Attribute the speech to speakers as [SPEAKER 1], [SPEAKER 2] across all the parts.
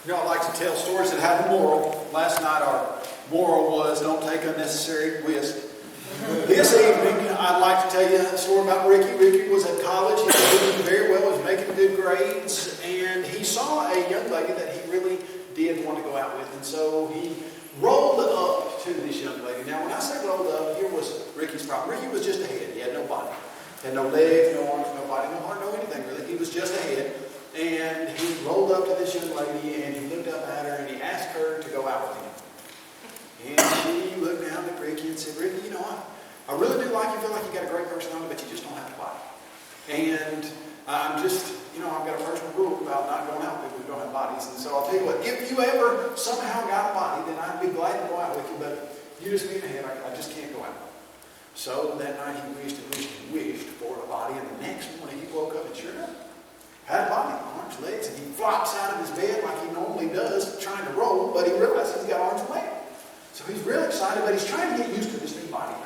[SPEAKER 1] You know, I like to tell stories that have a moral. Last night our moral was don't take unnecessary risks. This evening I'd like to tell you a story about Ricky. Ricky was at college. He was doing very well. He was making good grades. And he saw a young lady that he really did want to go out with. And so he rolled up to this young lady. Now when I say rolled up, here was Ricky's problem. Ricky was just a head. He had no body. He had no legs, no arms, no body, no heart, no anything really. He was just a head. And he rolled up to this young lady and he looked up at her and he asked her to go out with him. And she looked down at Ricky and said, Ricky, you know, I really do like you, feel like you got a great personality, but you just don't have the body. And I'm just, I've got a personal rule about not going out with people who don't have bodies. And so I'll tell you what, if you ever somehow got a body, then I'd be glad to go out with you, but you just being a head, I just can't go out. So that night he wished for a body, and the next morning he woke up and sure enough, had a body, arms, legs, and he flops out of his bed like he normally does, trying to roll, but he realizes he's got arms and legs. So he's real excited, but he's trying to get used to this new body.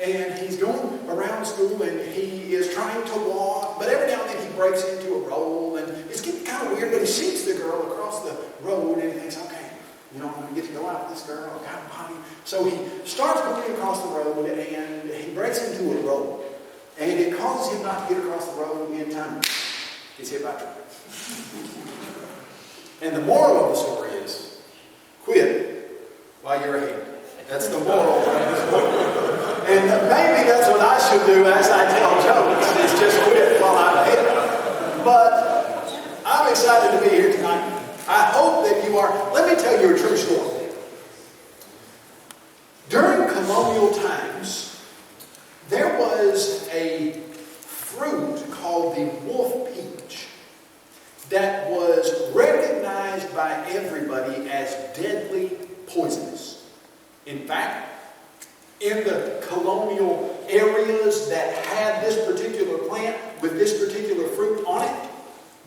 [SPEAKER 1] And he's going around school and he is trying to walk, but every now and then he breaks into a roll, and it's getting kind of weird, but he sees the girl across the road and he thinks, okay, I'm going to get to go out with this girl, I've got a body. So he starts going across the road and he breaks into a roll. And it causes him not to get across the road in time. Gets hit by a truck. And the moral of the story is, quit while you're ahead. That's the moral of the story. And maybe that's what I should do as I tell jokes, is just quit while I'm ahead. But I'm excited to be here tonight. I hope that you are. Let me tell you a true story. During colonial times, there was a fruit called the wolf peach that was recognized by everybody as deadly poisonous. In fact, in the colonial areas that had this particular plant with this particular fruit on it,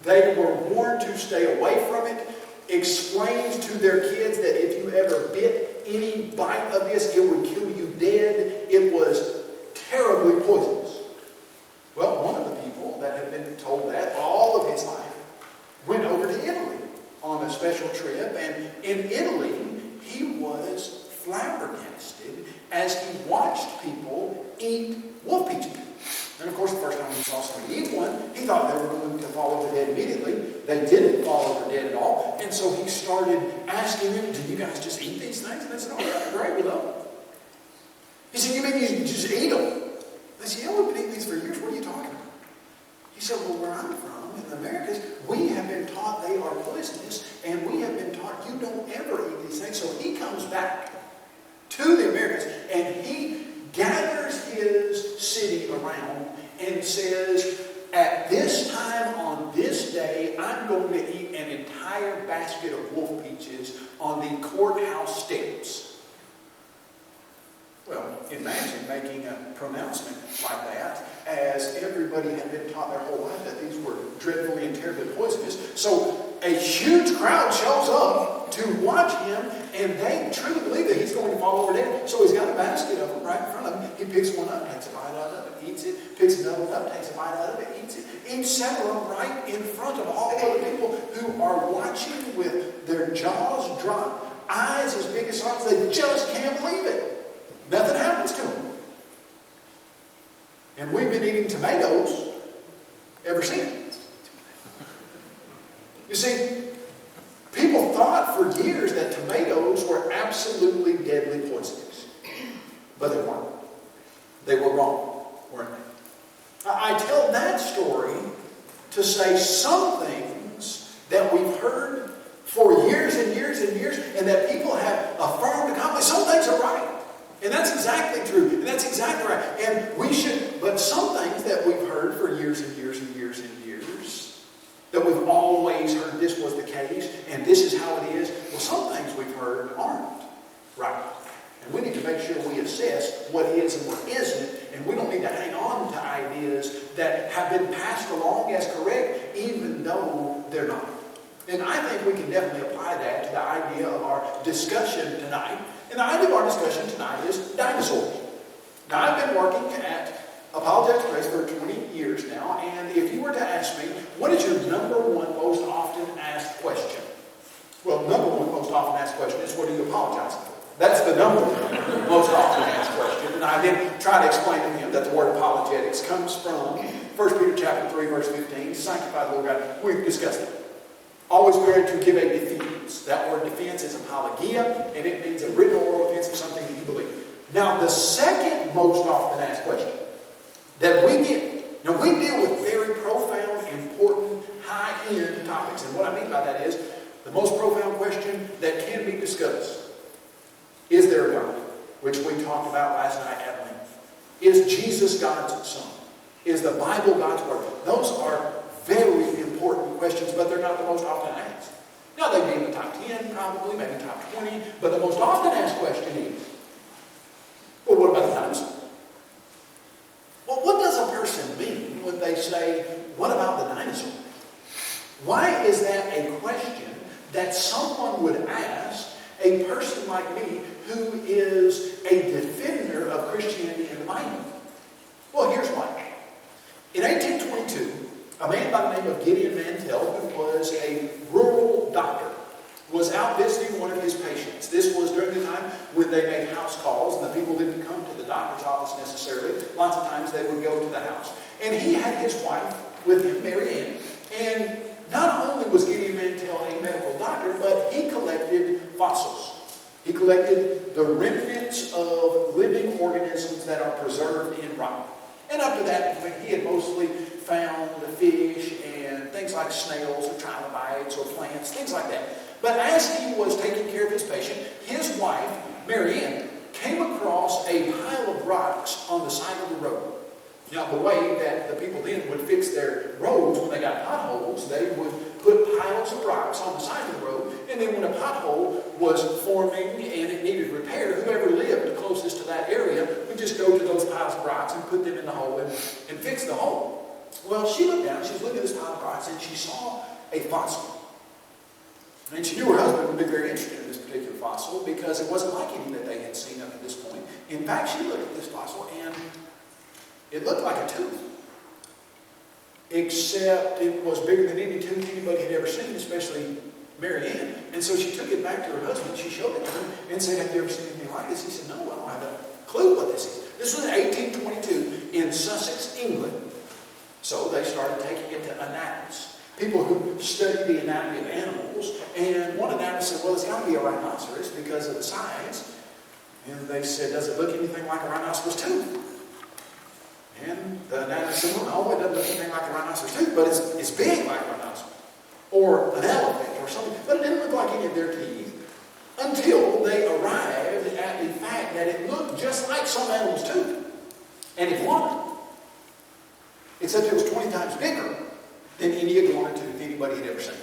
[SPEAKER 1] they were warned to stay away from it, explained to their kids that if you ever bit any bite of this, it would kill you dead. It was terribly poisonous. Well, one of the people that had been told that all of his life went over to Italy on a special trip, and in Italy he was flabbergasted as he watched people eat wolf peaches. And of course, the first time he saw somebody eat one, he thought they were going to fall over dead immediately. They didn't fall over dead at all. And so he started asking them, do you guys just eat these things? And they said, oh, yeah, great, we love them. He said, you mean you just eat them? They said, yeah, we've been eating these for years. What are you talking about? He said, well, where I'm from, in the Americas, we have been taught they are poisonous, and we have been taught you don't ever eat these things. So he comes back to the Americas, and he gathers his city around and says, at this time on this day, I'm going to eat an entire basket of wolf peaches on the courthouse steps. Well, imagine making a pronouncement like that, as everybody had been taught their whole life that these were dreadfully and terribly poisonous. So a huge crowd shows up to watch him, and they truly believe that he's going to fall over dead. So he's got a basket of them right in front of him. He picks one up, takes a bite out of it, eats it, picks another one up, takes a bite out of it, eats it. Eats several of them right in front of all of the people who are watching with their jaws dropped, eyes as big as stars. They just can't believe it. Nothing happens to them. And we've been eating tomatoes ever since. You see, people thought for years that tomatoes were absolutely deadly poisonous. But they weren't. They were wrong, weren't they? I tell that story to say some things that we've heard for years and years and years, and that people have affirmed and accomplished. Some things are right. And that's exactly true. And that's exactly right. And we should, but some things that we've heard for years and years and years and years, that we've always heard this was the case, and this is how it is. Well, some things we've heard aren't right. And we need to make sure we assess what is and what isn't. And we don't need to hang on to ideas that have been passed along as correct, even though they're not. And I think we can definitely apply that to the idea of our discussion tonight. And the idea of our discussion tonight is dinosaurs. Now, I've been working at Apologetics Press for 20 years now, and if you were to ask me, what is your number one most often asked question? Well, asked question is, what are you apologizing for? That's the number one most often asked question. And I then try to explain to him that the word apologetics comes from 1 Peter chapter 3, verse 15, sanctify the Lord God. We've discussed it. Always prepared to give a defense. That word defense is apologia, and it means a written or oral defense of something that you believe. Now, the second most often asked question that we get, now we deal with very profound, important, high-end topics. And what I mean by that is, the most profound question that can be discussed. Is there a God? Which we talked about last night at length. Is Jesus God's Son? Is the Bible God's Word? Those are very important questions, but they're not the most often asked. Now, they'd be in the top 10, probably, maybe top 20, but the most often asked question is, well, what about the dinosaurs? Well, what does a person mean when they say, what about the dinosaurs? Why is that a question that someone would ask a person like me who is a defender of Christianity and the Bible? Well, here's why. In 1822, a man by the name of Gideon Mantell, who was a rural doctor, was out visiting one of his patients. This was during the time when they made house calls, and the people didn't come to the doctor's office necessarily. Lots of times they would go to the house. And he had his wife with him, Mary Ann. And not only was Gideon Mantell a medical doctor, but he collected fossils. He collected the remnants of living organisms that are preserved in rock. And up to that point, he had mostly found fish and things like snails or trilobites or plants, things like that. But as he was taking care of his patient, his wife, Mary Ann, came across a pile of rocks on the side of the road. Now, the way that the people then would fix their roads when they got potholes, they would put piles of rocks on the side of the road, and then when a pothole was forming and it needed repair, whoever lived closest to that area would just go to those piles of rocks and put them in the hole and fix the hole. Well, she looked down, she was looking at this pile of rocks, and she saw a fossil. And she knew her husband would be very interested in this particular fossil because it wasn't like any that they had seen up to this point. In fact, she looked at this fossil and it looked like a tooth. Except it was bigger than any tooth anybody had ever seen, especially Mary Ann. And so she took it back to her husband. She showed it to him and said, have you ever seen anything like this? He said, no, I don't have a clue what this is. This was in 1822 in Sussex, England. So they started taking it to anatomists. People who study the anatomy of animals. And one anatomist said, well, it's got to be a rhinoceros because of the size. And they said, does it look anything like a rhinoceros tooth? And the anatomist said, well, no, it doesn't look anything like a rhinoceros tooth, but it's big like a rhinoceros. Or an elephant or something. But it didn't look like any of their teeth until they arrived at the fact that it looked just like some animal's tooth. An iguana. Except it was 20 times bigger than any iguana tooth anybody had ever seen.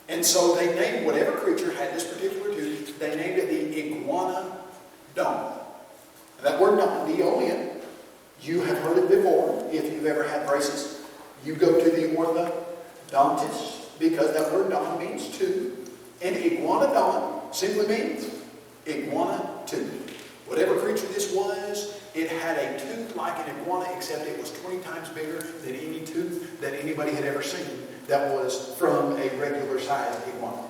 [SPEAKER 1] And so they named whatever creature had this particular tooth, they named it the iguanodon. That word don, D-O-N, you have heard it before if you've ever had braces. You go to the orthodontist because that word don means tooth. And iguanodon simply means iguana tooth. Whatever creature this was, it had a tooth like an iguana, except it was 20 times bigger than any tooth that anybody had ever seen that was from a regular-sized iguana.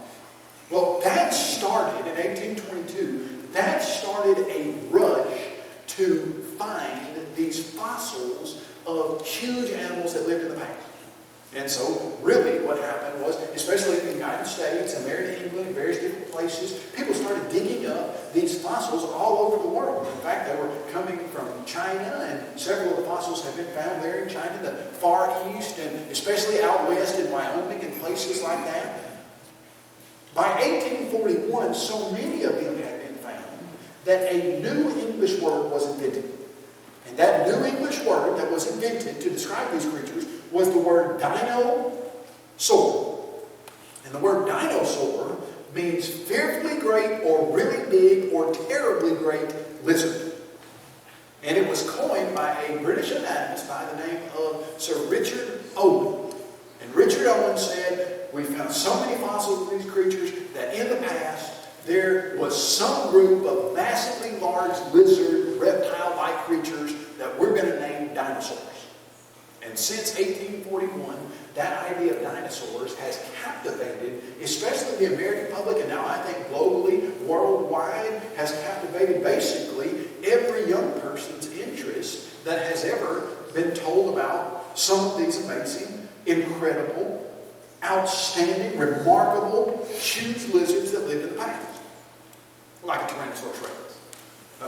[SPEAKER 1] Well, that started in 1822. That started a rush to find these fossils of huge animals that lived in the past. And so, really, what happened was, especially in the United States and there in England and various different places, people started digging up these fossils all over the world. In fact, they were coming from China, and several of the fossils have been found there in China, the Far East, and especially out west in Wyoming and places like that. By 1841, so many of them had been found that a new English word was invented. And that new English word that was invented to describe these creatures was the word dinosaur. And the word dinosaur means fearfully great or really big or terribly great lizard. And it was coined by a British anatomist by the name of Sir Richard Owen. And Richard Owen said, we found so many fossils of these creatures that in the past there was some group of massively large lizard, reptile-like creatures that we're going to name dinosaurs. And since 1841, that idea of dinosaurs has captivated, especially the American public, and now I think globally, worldwide, has captivated basically every young person's interest that has ever been told about some of these amazing, incredible, outstanding, remarkable, huge lizards that lived in the past. Like a Tyrannosaurus rex.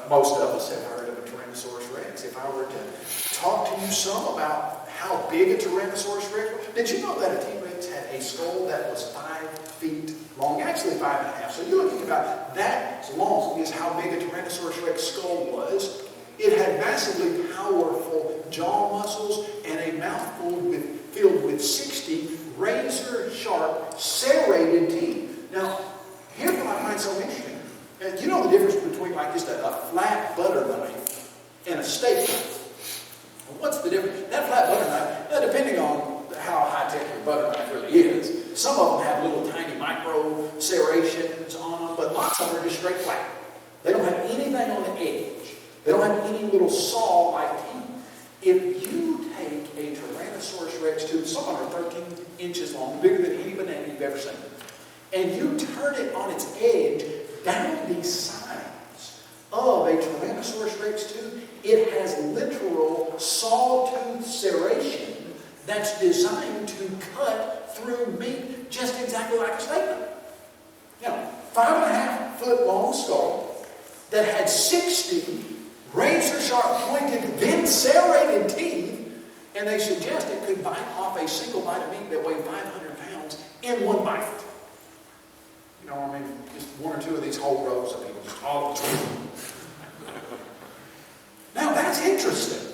[SPEAKER 1] Most of us have heard of a Tyrannosaurus rex. If I were to talk to you some about how big a Tyrannosaurus rex was, did you know that a T-Rex had a skull that was 5 feet long? Actually 5.5. So you're looking about that long is how big a Tyrannosaurus rex skull was. It had massively powerful jaw muscles and a mouth filled with 60 razor-sharp, serrated teeth. Now, here's what I find so interesting. And you know the difference between like just a flat butter knife and a steak knife? Well, what's the difference? That flat butter knife, depending on how high-tech your butter knife really is, some of them have little tiny micro serrations on them, but lots of them are just straight flat. They don't have anything on the edge. They don't have any little saw-like teeth. If you take a Tyrannosaurus rex tooth, some of them are 13 inches long, bigger than any banana you've ever seen, and you turn it on its edge down the sides of a Tyrannosaurus rex tooth, it has literal sawtooth serration that's designed to cut through meat just exactly like a steak knife. You know, 5.5 foot long skull that had 60 razor-sharp pointed, then serrated teeth, and they suggest it could bite off a single bite of meat that weighed 500 pounds in one bite. You know, I mean, just one or two of these whole rows of people, just all of them. Now, that's interesting.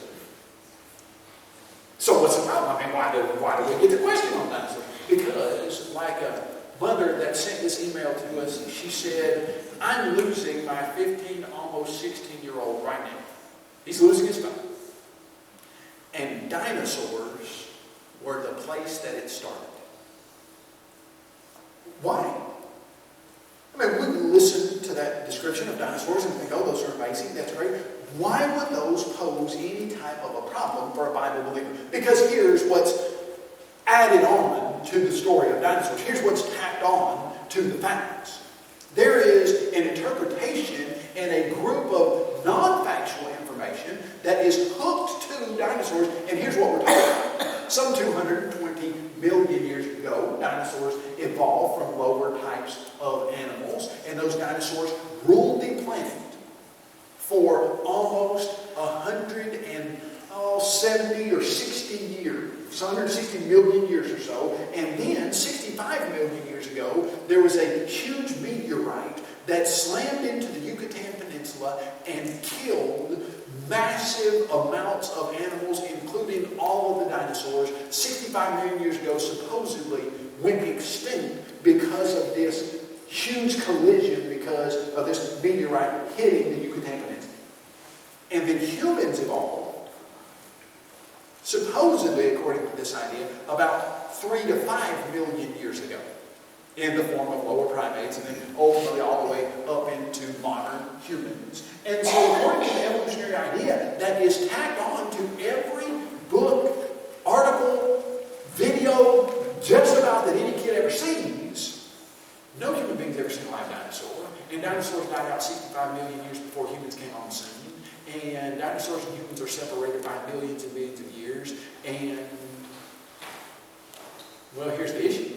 [SPEAKER 1] So what's the problem? I mean, why do we get the question on that? Because, like a mother that sent this email to us, she said, I'm losing my 15, almost 16-year-old right now. He's losing his fight. And dinosaurs were the place that it started. Why? I mean, we listen to that description of dinosaurs and think, oh, those are amazing, that's great. Why would those pose any type of a problem for a Bible believer? Because here's what's added on to the story of dinosaurs. Here's what's tacked on to the facts. There is an interpretation and a group of non-factual information that is hooked to dinosaurs, and here's what we're talking about. Some 220 million years ago, dinosaurs evolved from lower types of animals, and those dinosaurs ruled the planet for almost 170 or 60 years, 160 million years or so, and then 65 million years ago, there was a huge meteorite that slammed into the Yucatan Peninsula and killed massive amounts of animals, including all of the dinosaurs. 65 million years ago, supposedly went extinct because of this huge collision, because of this meteorite hitting the Yucatan Peninsula. And then humans evolved, supposedly, according to this idea, about 3 to 5 million years ago, in the form of lower primates, and then ultimately all the way up into modern humans. And so according to the evolutionary idea that is tacked on to every book, article, video, just about that any kid ever sees, no human being's ever seen a live dinosaur. And dinosaurs died out 65 million years before humans came on the scene. And dinosaurs and humans are separated by millions and millions of years. And, well, here's the issue.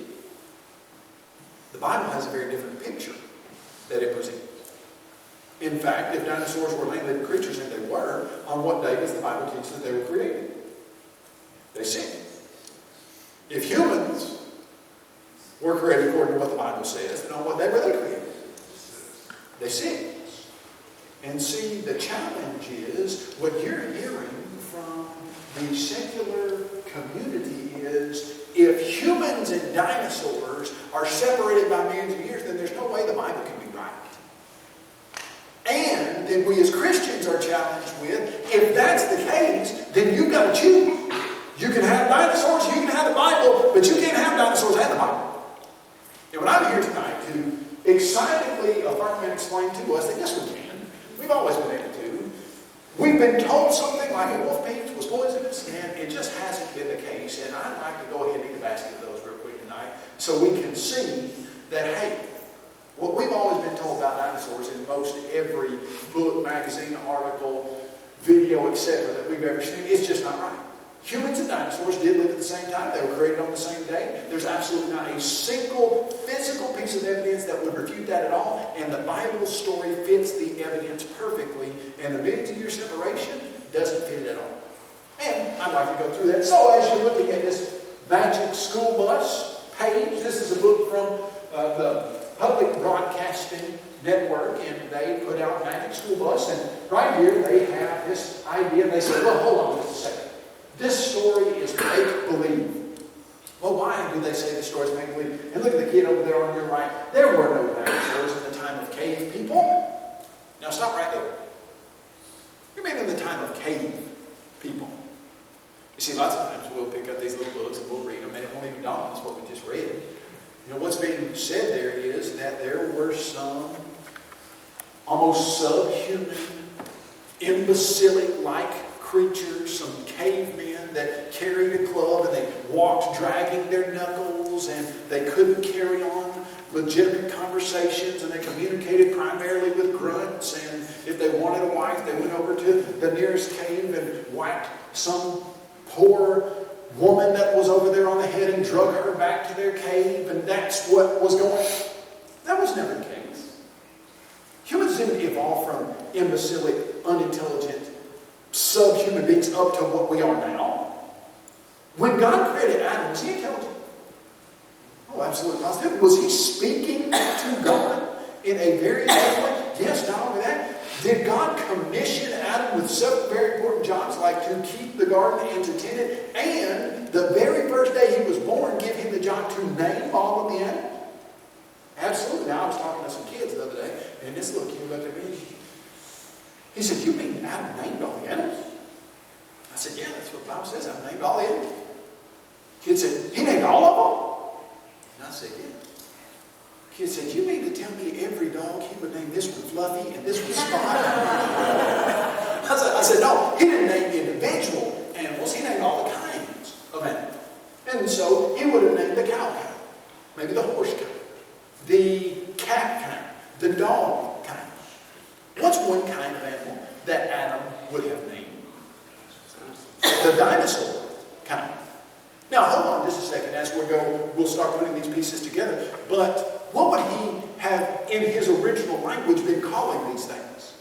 [SPEAKER 1] The Bible has a very different picture that it presents. In fact, if dinosaurs were land-living creatures, and they were, on what day does the Bible teach that they were created? They sinned. If humans were created according to what the Bible says, then on what day were they created? They sinned. And see, the challenge is, what you're hearing from the secular community is, if humans and dinosaurs are separated by millions of years, then there's no way the Bible can be right. And then we as Christians are challenged with, if that's the case, then you've got to choose. You can have dinosaurs, you can have the Bible, but you can't have dinosaurs and the Bible. And what I'm here tonight to excitedly affirm and explain to us that yes, we can. We've always been able to. We've been told something like a wolf peach was poisonous, and it just hasn't been the case. And I'd like to go ahead and eat a basket of those So we can see that, hey, what we've always been told about dinosaurs in most every book, magazine, article, video, etc. that we've ever seen, is just not right. Humans and dinosaurs did live at the same time. They were created on the same day. There's absolutely not a single physical piece of evidence that would refute that at all. And the Bible story fits the evidence perfectly. And the millions of year separation doesn't fit it at all. And I'd like to go through that. So as you're looking at this Magic School Bus page, this is a book from the Public Broadcasting Network, and they put out Magic School Bus. And right here they have this idea. They say, well, hold on just a second. This story is make-believe. Well, why do they say this story is make-believe? And look at the kid over there on your right. There were no dinosaurs in the time of cave people. Now stop right there. You mean in the time of cave people? You see, lots of times we'll pick up these little books and we'll read them, and it won't even dawn on us what we just read. You know, what's being said there is that there were some almost subhuman, imbecilic-like creatures, some cavemen that carried a club and they walked dragging their knuckles, and they couldn't carry on legitimate conversations, and they communicated primarily with grunts, and if they wanted a wife, they went over to the nearest cave and whacked some poor woman that was over there on the head and drug her back to their cave, and that's what was going on. That was never the case. Humans didn't evolve from imbecilic, unintelligent, subhuman beings up to what we are now. When God created Adam, was he intelligent? Oh, absolutely positive. Was he speaking to God in a very different way? Yes, not only that. Did God commission Adam with several very important jobs, like to keep the garden and to tend it, and the very first day he was born, give him the job to name all of the animals? Absolutely. Now, I was talking to some kids the other day, and this little kid looked at me. He said, "You mean Adam named all the animals?" I said, "Yeah, that's what the Bible says. I named all the animals." Kid said, "He named all of them?" And I said, "Yeah." Kid said, "You mean to tell me every dog he would name this one Fluffy and this one Spot?" I said, "No, he didn't name individual animals. He named all the kinds of animals." And so he would have named the cow kind, maybe the horse kind, the cat kind, the dog kind. What's one kind of animal that Adam would have named? The dinosaur kind. Now, hold on just a second as we'll start putting these pieces together. But what would he have in his original language been calling these things?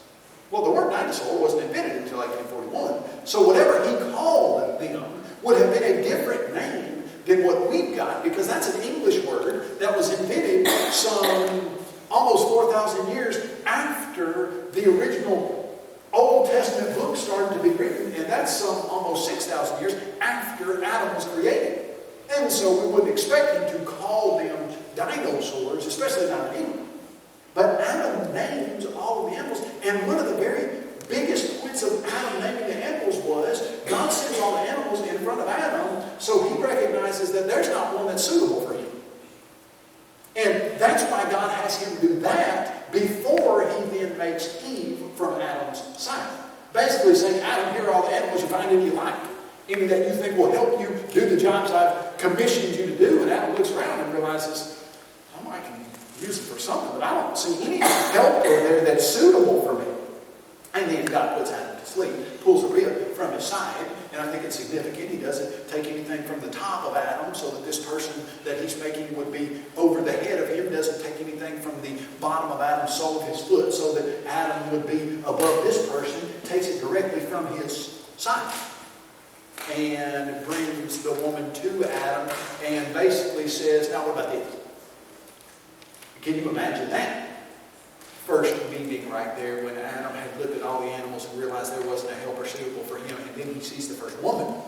[SPEAKER 1] Well, the word dinosaur wasn't invented until 1841. So whatever he called them would have been a different name than what we've got, because that's an English word that was invented some almost 4,000 years after the original Old Testament book started to be written, and that's some almost 6,000 years after Adam was created. And so we wouldn't expect him to call them dinosaurs, especially not an animal. But Adam names all of the animals, and one of the very biggest points of Adam naming the animals was God sends all the animals in front of Adam, so he recognizes that there's not one that's suitable for him. And that's why God has him do that before he then makes Eve from Adam's side. Basically saying, Adam, here are all the animals, you find any you like. Any that you think will help you do the jobs I've commissioned you to do. And Adam looks around and realizes, oh, I can use it for something, but I don't see any help over there that's suitable for me. And then God puts Adam to sleep, pulls a rib from his side, and I think it's significant. He doesn't take anything from the top of Adam so that this person that he's making would be over the head of him, doesn't take anything from the bottom of Adam's sole of his foot so that Adam would be above this person, takes it directly from his side and brings the woman to Adam and basically says, now what about this? Can you imagine that? First meeting right there when Adam had looked at all the animals and realized there wasn't a helper suitable for him, and then he sees the first woman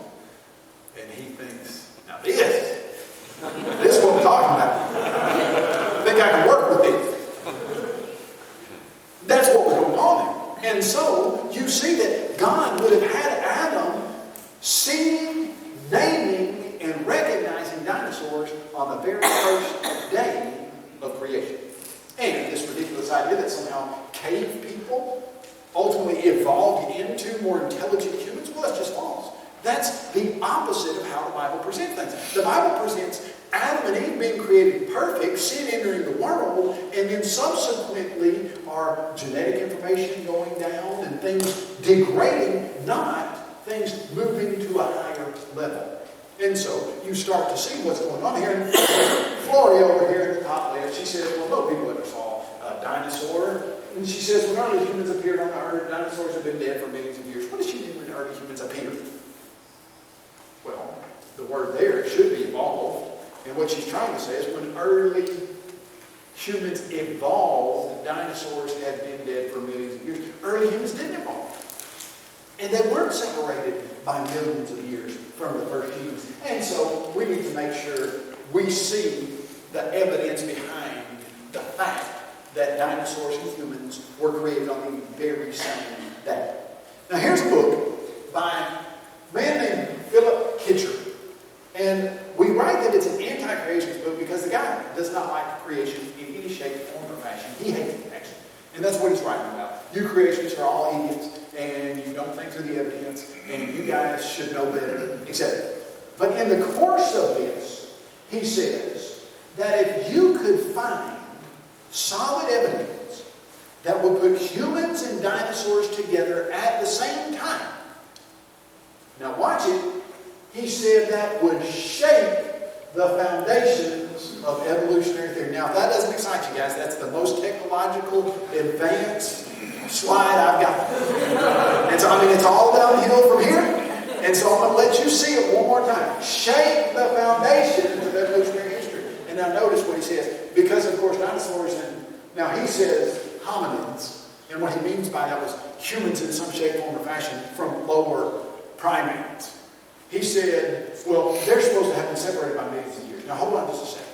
[SPEAKER 1] and he thinks, now this is what I'm talking about. I think I can work with this. That's what was going on there. And so you see that God would have had Adam seeing, naming, and recognizing dinosaurs on the very first day of creation. And this ridiculous idea that somehow cave people ultimately evolved into more intelligent humans, well, that's just false. That's the opposite of how the Bible presents things. The Bible presents Adam and Eve being created created perfect, sin entering the world, and then subsequently our genetic information going down and things degrading, not things moving to a higher level. And so you start to see what's going on here. And Flory over here at the top left, she says, well, no people ever saw a dinosaur. And she says, when early humans appeared on the earth, dinosaurs have been dead for millions of years. What does she mean when early humans appeared? Well, the word there, it should be evolved. And what she's trying to say is when early humans evolved, dinosaurs had been dead for millions of years. Early humans didn't evolve. And they weren't separated by millions of years from the first humans. And so we need to make sure we see the evidence behind the fact that dinosaurs and humans were created on the very same day. Now here's a book by a man named Philip Kitcher. And we write that it's an anti-creationist book because the guy does not like creation in any shape, form, or fashion. He hates it, actually. And that's what he's writing about. You creationists are all idiots, and you don't think through the evidence, and you guys should know better, etc. But in the course of this, he says that if you could find solid evidence that would put humans and dinosaurs together at the same time, now watch it, he said that would shake the foundations of evolutionary theory. Now, if that doesn't excite you guys, that's the most technological, advanced slide I've got. And so, it's all downhill from here. And so I'm going to let you see it one more time. Shake the foundations of evolutionary history. And now notice what he says. Because, of course, dinosaurs and... Now, he says hominids. And what he means by that was humans in some shape, form, or fashion from lower primates. He said, well, they're supposed to have been separated by millions of years. Now, hold on just a second.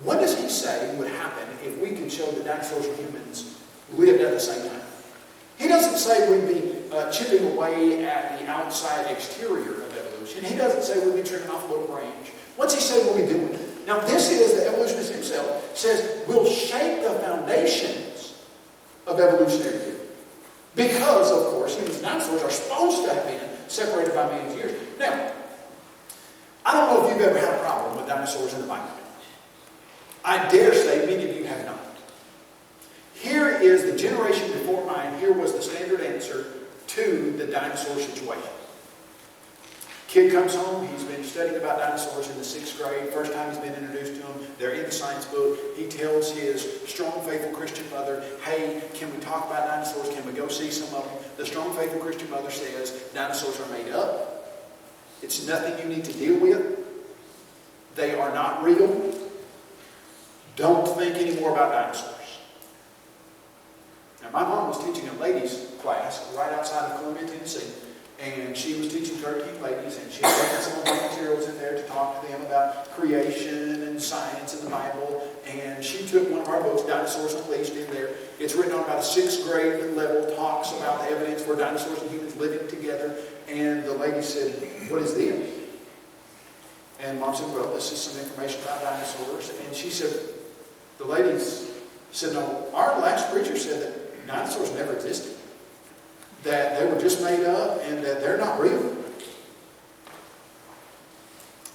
[SPEAKER 1] What does he say would happen if we could show that dinosaurs and humans lived at the same time? He doesn't say we'd be chipping away at the outside exterior of evolution. He doesn't say we'd be trimming off a little branch. What's he say we'll be doing? Now, this is the evolutionist himself says we'll shape the foundations of evolutionary theory. Because, of course, humans and dinosaurs are supposed to have been separated by millions of years. Now, I don't know if you've ever had a problem with dinosaurs in the Bible. I dare say many of you have not. Here is the generation before mine. Here was the standard answer to the dinosaur situation. Kid comes home. He's been studying about dinosaurs in the 6th grade. First time he's been introduced to them. They're in the science book. He tells his strong, faithful Christian mother, hey, can we talk about dinosaurs? Can we go see some of them? The strong, faithful Christian mother says, dinosaurs are made up. It's nothing you need to deal with. They are not real. Don't think anymore about dinosaurs. Now, my mom was teaching a ladies' class right outside of Columbia, Tennessee. And she was teaching 13 ladies, and she had some of the materials in there to talk to them about creation and science in the Bible. And she took one of our books, Dinosaurs Unleashed, in there. It's written on about a 6th grade level, talks about the evidence for dinosaurs and humans living together. And the lady said, what is this? And Mom said, well, this is some information about dinosaurs. And she said, the ladies said, no, our last preacher said that dinosaurs never existed. That they were just made up and that they're not real.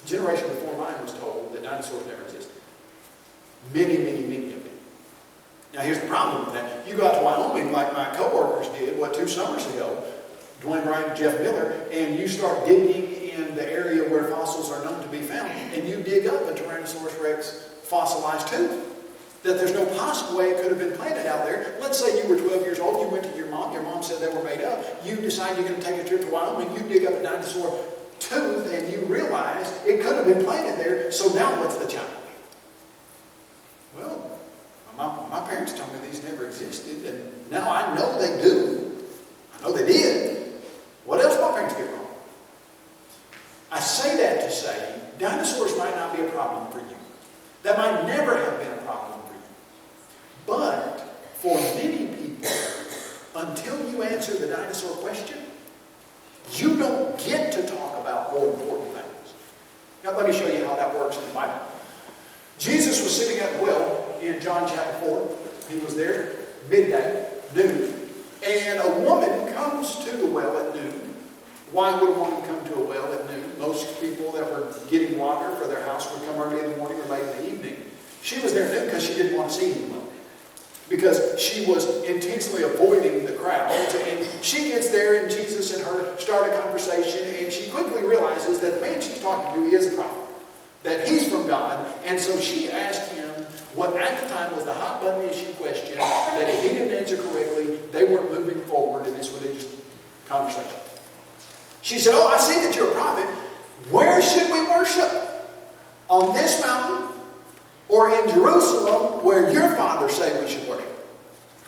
[SPEAKER 1] The generation before mine was told that dinosaurs never existed. Many, many, many of them. Now here's the problem with that. You go out to Wyoming like my co-workers did, 2 summers ago, Dwayne Bryant and Jeff Miller, and you start digging in the area where fossils are known to be found, and you dig up a Tyrannosaurus Rex fossilized tooth. That there's no possible way it could have been planted out there. Let's say you were 12 years old, you went to your mom said they were made up. You decide you're going to take a trip to Wyoming, you dig up a dinosaur tooth, and you realize it could have been planted there, so now what's the challenge? Well, my parents told me these never existed, and now I know they do. I know they did. What else did my parents get wrong? I say that to say, dinosaurs might not be a problem for you. That might never have been a problem. But for many people, until you answer the dinosaur question, you don't get to talk about more important things. Now let me show you how that works in the Bible. Jesus was sitting at the well in John chapter 4. He was there midday, noon. And a woman comes to the well at noon. Why would a woman come to a well at noon? Most people that were getting water for their house would come early in the morning or She was there because she didn't want to see anyone, because she was intentionally avoiding the crowds. And she gets there, and Jesus and her start a conversation, and she quickly realizes that the man she's talking to is a prophet, that he's from God. And so she asked him what at the time was the hot button issue question, that if he didn't answer correctly, they weren't moving forward in this religious conversation. She said, "Oh, I see that you're a prophet. Where should we worship? On this mountain or in Jerusalem where your fathers say we should worship?"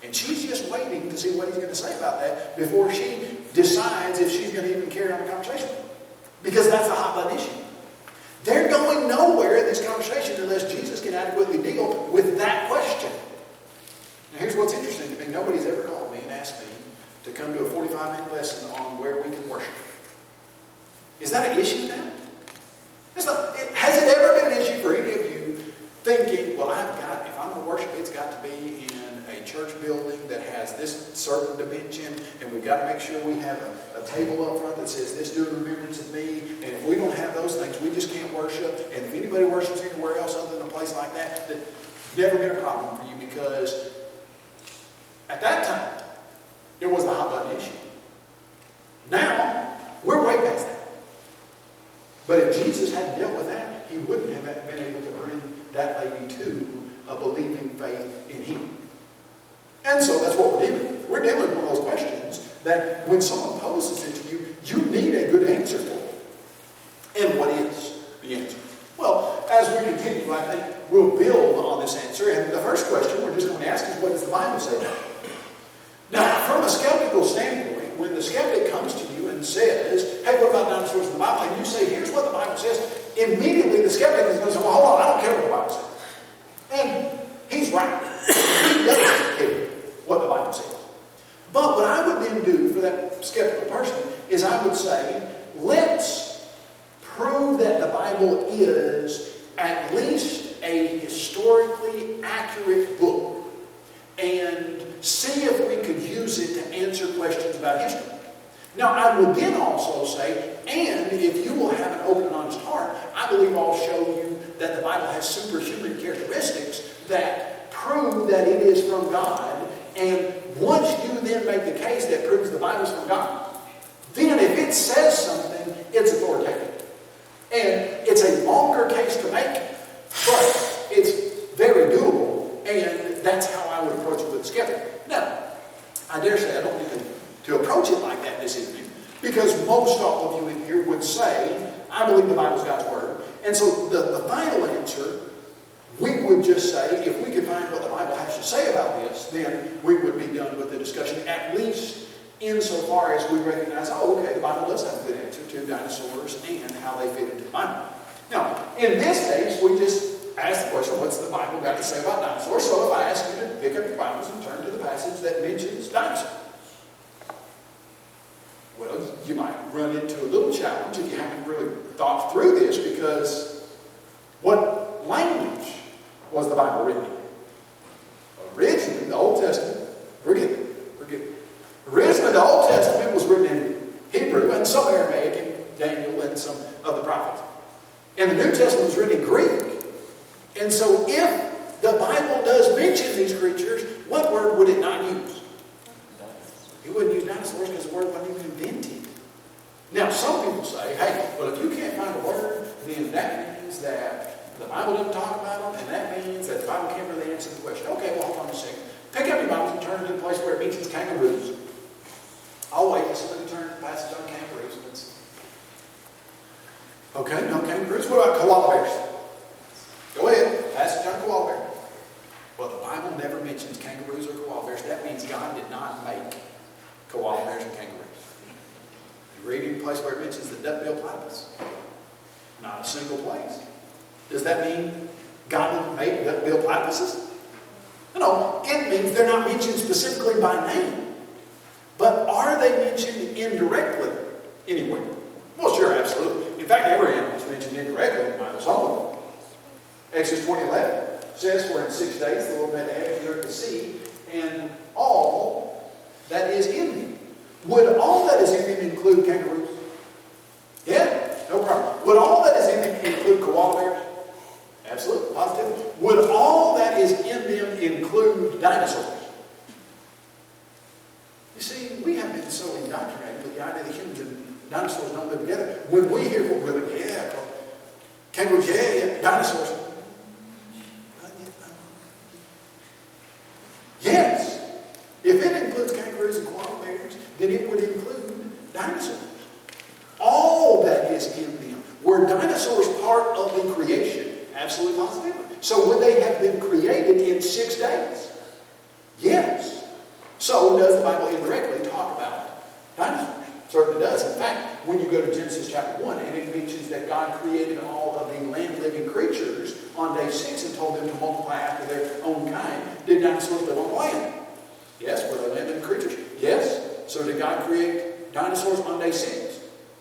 [SPEAKER 1] And she's just waiting to see what he's going to say about that before she decides if she's going to even carry on the conversation. Because that's a hot button issue. They're going nowhere in this conversation unless Jesus can adequately deal with that question. Now here's what's interesting to me. Nobody's ever called me and asked me to come to a 45-minute lesson on where we can worship. Is that an issue now? Has it ever been an issue for any of you thinking, well, if I'm going to worship, it's got to be in a church building that has this certain dimension, and we've got to make sure we have a table up front that says, "This do in remembrance of me." And if we don't have those things, we just can't worship. And if anybody worships anywhere else other than a place like that, that's never been a problem for you, because at that time, it was the hot button issue. Now, we're way past that. But if Jesus hadn't dealt with that, he wouldn't have been able to bring that lady to a believing faith in him. And so that's what we're dealing with. We're dealing with one of those questions that when someone poses it to you, you need a good answer for it. And what is the answer? Well, as we continue, I think we'll build on this answer. And the first question we're just going to ask is, what does the Bible say about it? Now, from a skeptical standpoint, when the skeptic comes to you and says, "Hey, what about dinosaurs in the Bible?" and you say, "Here's what the Bible says," immediately the skeptic is going to say, "Well, hold on, I don't care what the Bible says." And he's right. He doesn't care what the Bible says. But what I would then do for that skeptical person is I would say, let's prove that the Bible is at least a historically accurate book, and see if we could use it to answer questions about history. Now, I would then also say, and if you will have an open and honest heart, I believe I'll show you that the Bible has superhuman characteristics that prove that it is from God. And once you then make the case that proves the Bible is from God, then if it says something, it's authoritative. And it's a longer case to make, but it's very doable, and that's how I would approach it with a skeptic. Now, I dare say I don't need to approach it like that this evening, because most all of you in here would say, I believe the Bible is God's Word. And so the final answer, we would just say, if we could find what the Bible has to say about this, then we would be done with the discussion, at least insofar as we recognize, oh, okay, the Bible does have a good answer to dinosaurs and how they fit into the Bible. Now, in this case, we just ask the question, what's the Bible got to say about dinosaurs? So if I ask you to pick up your Bibles and turn to the passage that mentions dinosaurs, well, you might run into a little challenge if you haven't really thought through this, because what language was the Bible written in? Originally, the Old Testament, forget it. Originally, the Old Testament was written in Hebrew and some Aramaic and Daniel and some of the prophets. And the New Testament was written in Greek. And so if the Bible does mention these creatures, what word would it not use? It wouldn't use dinosaurs because the word wasn't even invented. Now, some people say, hey, well, if you can't find a word, then that means that the Bible didn't talk about them, and that means that the Bible can't really answer the question. Okay, well, hold on a second. Pick up your Bibles and turn to the place where it mentions kangaroos. I'll wait. Let's turn to the passage on kangaroos. Okay, no kangaroos. What about koala bears? Go ahead. Passage on koala bear. Well, the Bible never mentions kangaroos or koala bears. That means God did not make koala bears and kangaroos. You read any place where it mentions the duck-billed platypus? Not a single place. Does that mean God didn't make duck-billed platypuses? No, it means they're not mentioned specifically by name. But are they mentioned indirectly anywhere? Well, sure, absolutely. In fact, every animal is mentioned indirectly in the Bible. Some of them. Exodus 20:11 says, "For in 6 days the Lord made the heaven, the earth, the sea, and all that is in them." Would all that is in them include kangaroos? Yeah, no problem. Would all that is in them include koala bears? Absolutely, positively. Would all kangaroos, yeah. Dinosaurs. Yes. If it includes kangaroos and koala bears, then it would include dinosaurs. All that is in them. Were dinosaurs part of the creation? Absolutely positively. So would they have been created in 6 days? Yes. So does the Bible indirectly talk about dinosaurs? Certainly does. In fact, when you go to Genesis chapter 1, and it mentions that God created all of the land-living creatures on day 6 and told them to multiply after their own kind, did dinosaurs live on the land? Yes. Were they land-living creatures? Yes. So did God create dinosaurs on day 6?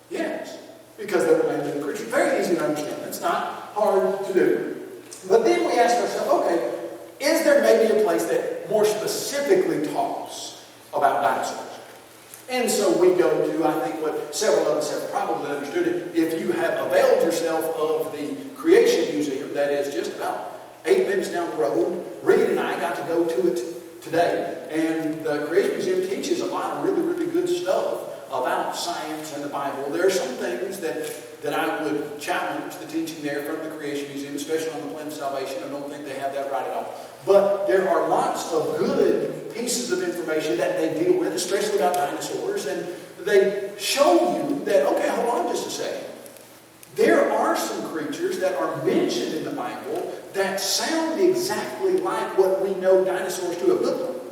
[SPEAKER 1] Yes. Because they were land-living creatures. Very easy to understand. It's not hard to do. But then we ask ourselves, okay, is there maybe a place that more specifically talks about dinosaurs? And so we go to, I think, what several of us have probably understood it. If you have availed yourself of the Creation Museum, that is just about 8 minutes down the road, Reed and I got to go to it today. And the Creation Museum teaches a lot of really, really good stuff about science and the Bible. There are some things that I would challenge the teaching there from the Creation Museum, especially on the plan of salvation. I don't think they have that right at all. But there are lots of good pieces of information that they deal with, especially about dinosaurs, and they show you that, okay, hold on just a second. There are some creatures that are mentioned in the Bible that sound exactly like what we know dinosaurs to have looked like.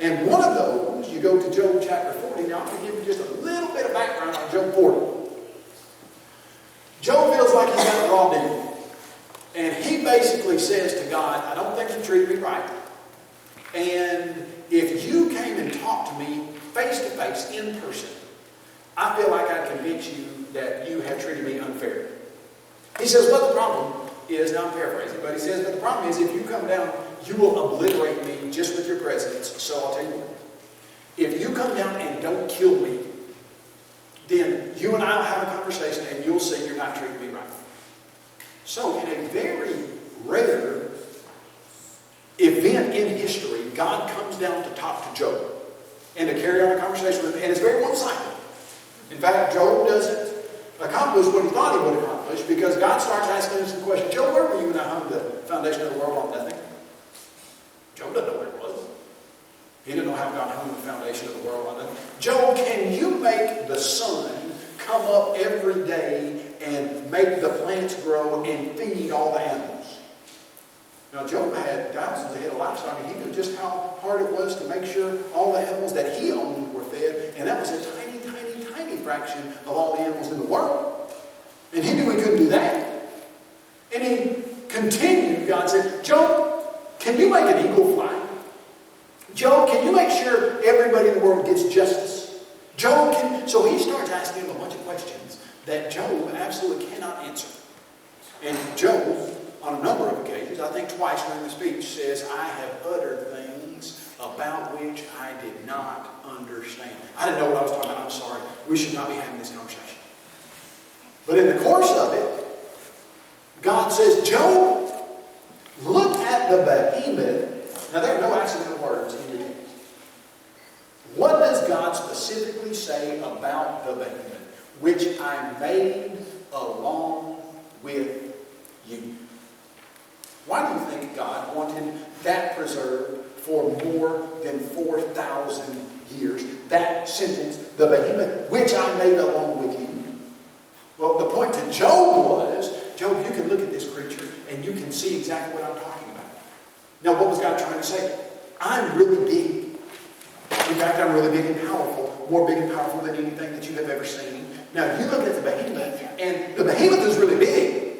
[SPEAKER 1] And one of those, you go to Job chapter 40. Now, I'm going to give you just a little bit of background on Job 40. Job feels like he's got a raw deal. And he basically says to God, I don't think you treated me right. And if you came and talked to me face to face, in person, I feel like I convince you that you have treated me unfairly. He says, but the problem is, now I'm paraphrasing, but he says, but the problem is if you come down, you will obliterate me just with your presence. So I'll tell you what. If you come down and don't kill me, then you and I will have a conversation and you'll see you're not treating me right. So in a very rare event in history, God comes down to talk to Job and to carry on a conversation with him. And it's very one-sided. In fact, Job doesn't accomplish what he thought he would accomplish because God starts asking him some questions. Job, where were you when I hung the foundation of the world on nothing? Job doesn't know where it was. He didn't know how God hung the foundation of the world on nothing. Job, can you make the sun come up every day and make the plants grow and feed all the animals? Now, Job had thousands of livestock, and he knew just how hard it was to make sure all the animals that he owned were fed, and that was a tiny, tiny, tiny fraction of all the animals in the world. And he knew he couldn't do that. And he continued, God said, Job, can you make an eagle fly? Job, can you make sure everybody in the world gets justice? Job, so he starts asking him a bunch of questions that Job absolutely cannot answer. And Job, on a number of occasions, I think twice during the speech, says, I have uttered things about which I did not understand. I didn't know what I was talking about. I'm sorry. We should not be having this conversation. But in the course of it, God says, Job, look at the behemoth. Now, there are no accidental words in your text. What does God specifically say about the behemoth, which I made along with you? Why do you think God wanted that preserved for more than 4,000 years? That sentence, the behemoth, which I made along with you. Well, the point to Job was, Job, you can look at this creature and you can see exactly what I'm talking about. Now, what was God trying to say? I'm really big. In fact, I'm really big and powerful, more big and powerful than anything that you have ever seen. Now, you look at the behemoth, and the behemoth is really big.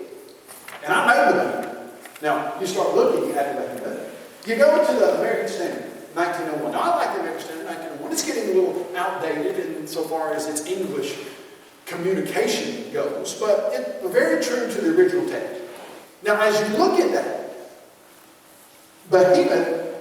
[SPEAKER 1] And I made the behemoth. Now, you start looking at the behemoth. You go to the American Standard, 1901. Now, I like the American Standard, 1901. It's getting a little outdated insofar as its English communication goes, but it's very true to the original text. Now, as you look at that, behemoth,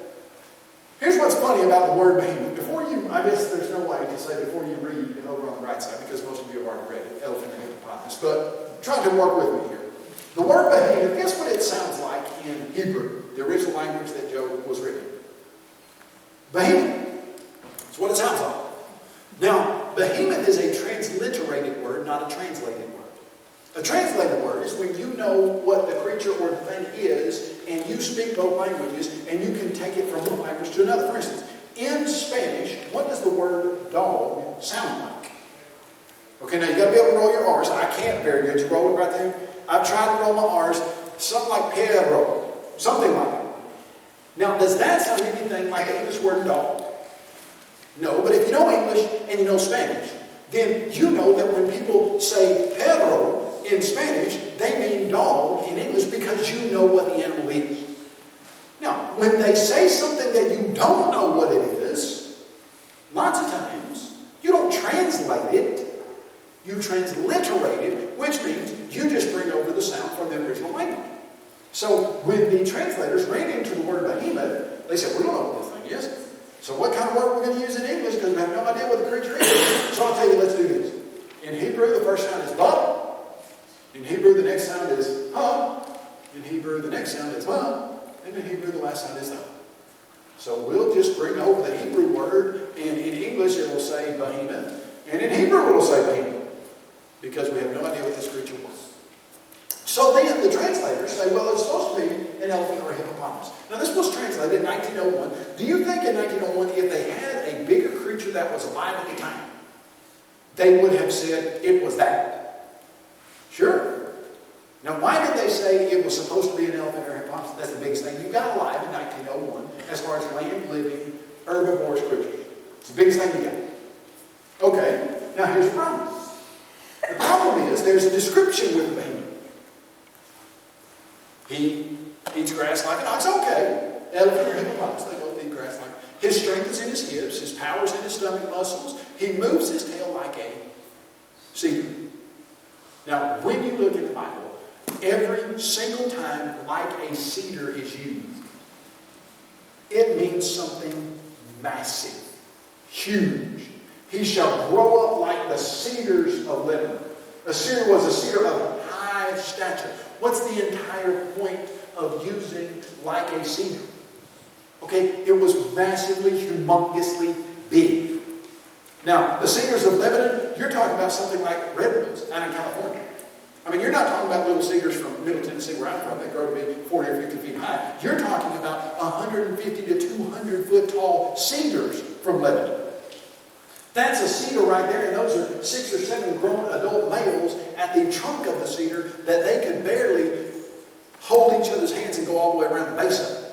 [SPEAKER 1] here's what's funny about the word behemoth. Before you, I guess there's no way to say before you read it over on the right side, because most of you have already read it, Elephant and Hippopotamus, but try to work with me here. The word behemoth, guess what it sounds like in Hebrew, the original language that Job was written? Behemoth. That's what it sounds like. Now, behemoth is a transliterated word, not a translated word. A translated word is instance, when you know what the creature or the thing is, and you speak both languages, and you can take it from one language to another. For instance, in Spanish, what does the word dog sound like? Okay, now you got to be able to roll your R's. I can't very good. You roll it right there. I've tried to roll my R's. Something like perro. Something like that. Now, does that sound anything like the English word dog? No, but if you know English and you know Spanish, then you know that when people say perro in Spanish, they mean dog in English because you know what the animal is. Now, when they say something that you don't know what it is, lots of times, you don't translate it, you transliterate it, which means you just bring over the sound from the original language. So when the translators ran into the word behemoth, they said, we don't know what this thing is. So what kind of word are we going to use in English because we have no idea what the creature is? So I'll tell you, let's do this. In Hebrew, the first sound is ba. In Hebrew, the next sound is ha. In Hebrew, the next sound is ma. And in Hebrew, the last sound is tha. So we'll just bring over the Hebrew word, and in English it will say behemoth, and in Hebrew it will say behemoth, because we have no idea what this creature was. So then the translators say, well, it's supposed to be an elephant or a hippopotamus. Now this was translated in 1901. Do you think in 1901, if they had a bigger creature that was alive at the time, they would have said it was that? Sure. Now why did they say it was supposed to be an elephant or a hippopotamus? That's the biggest thing you got alive in 1901 as far as land-living herbivorous creatures. It's the biggest thing you got. Okay, now here's the problem. The problem is there's a description with the behemoth. He eats grass like an ox. Okay. Elephant or hippopotamus, they both eat grass like. His strength is in his hips. His power is in his stomach muscles. He moves his tail like a cedar. Now, when you look at the Bible, every single time like a cedar is used, it means something massive, huge. He shall grow up like the cedars of Lebanon. A cedar was a cedar of high stature. What's the entire point of using like a cedar? Okay, it was massively, humongously big. Now, the cedars of Lebanon, you're talking about something like redwoods out in California. I mean, you're not talking about little cedars from Middle Tennessee where I'm from that grow to be 40 or 50 feet high. You're talking about 150 to 200 foot tall cedars from Lebanon. That's a cedar right there, and those are 6 or 7 grown adult males at the trunk of the cedar that they could barely hold each other's hands and go all the way around the base of it.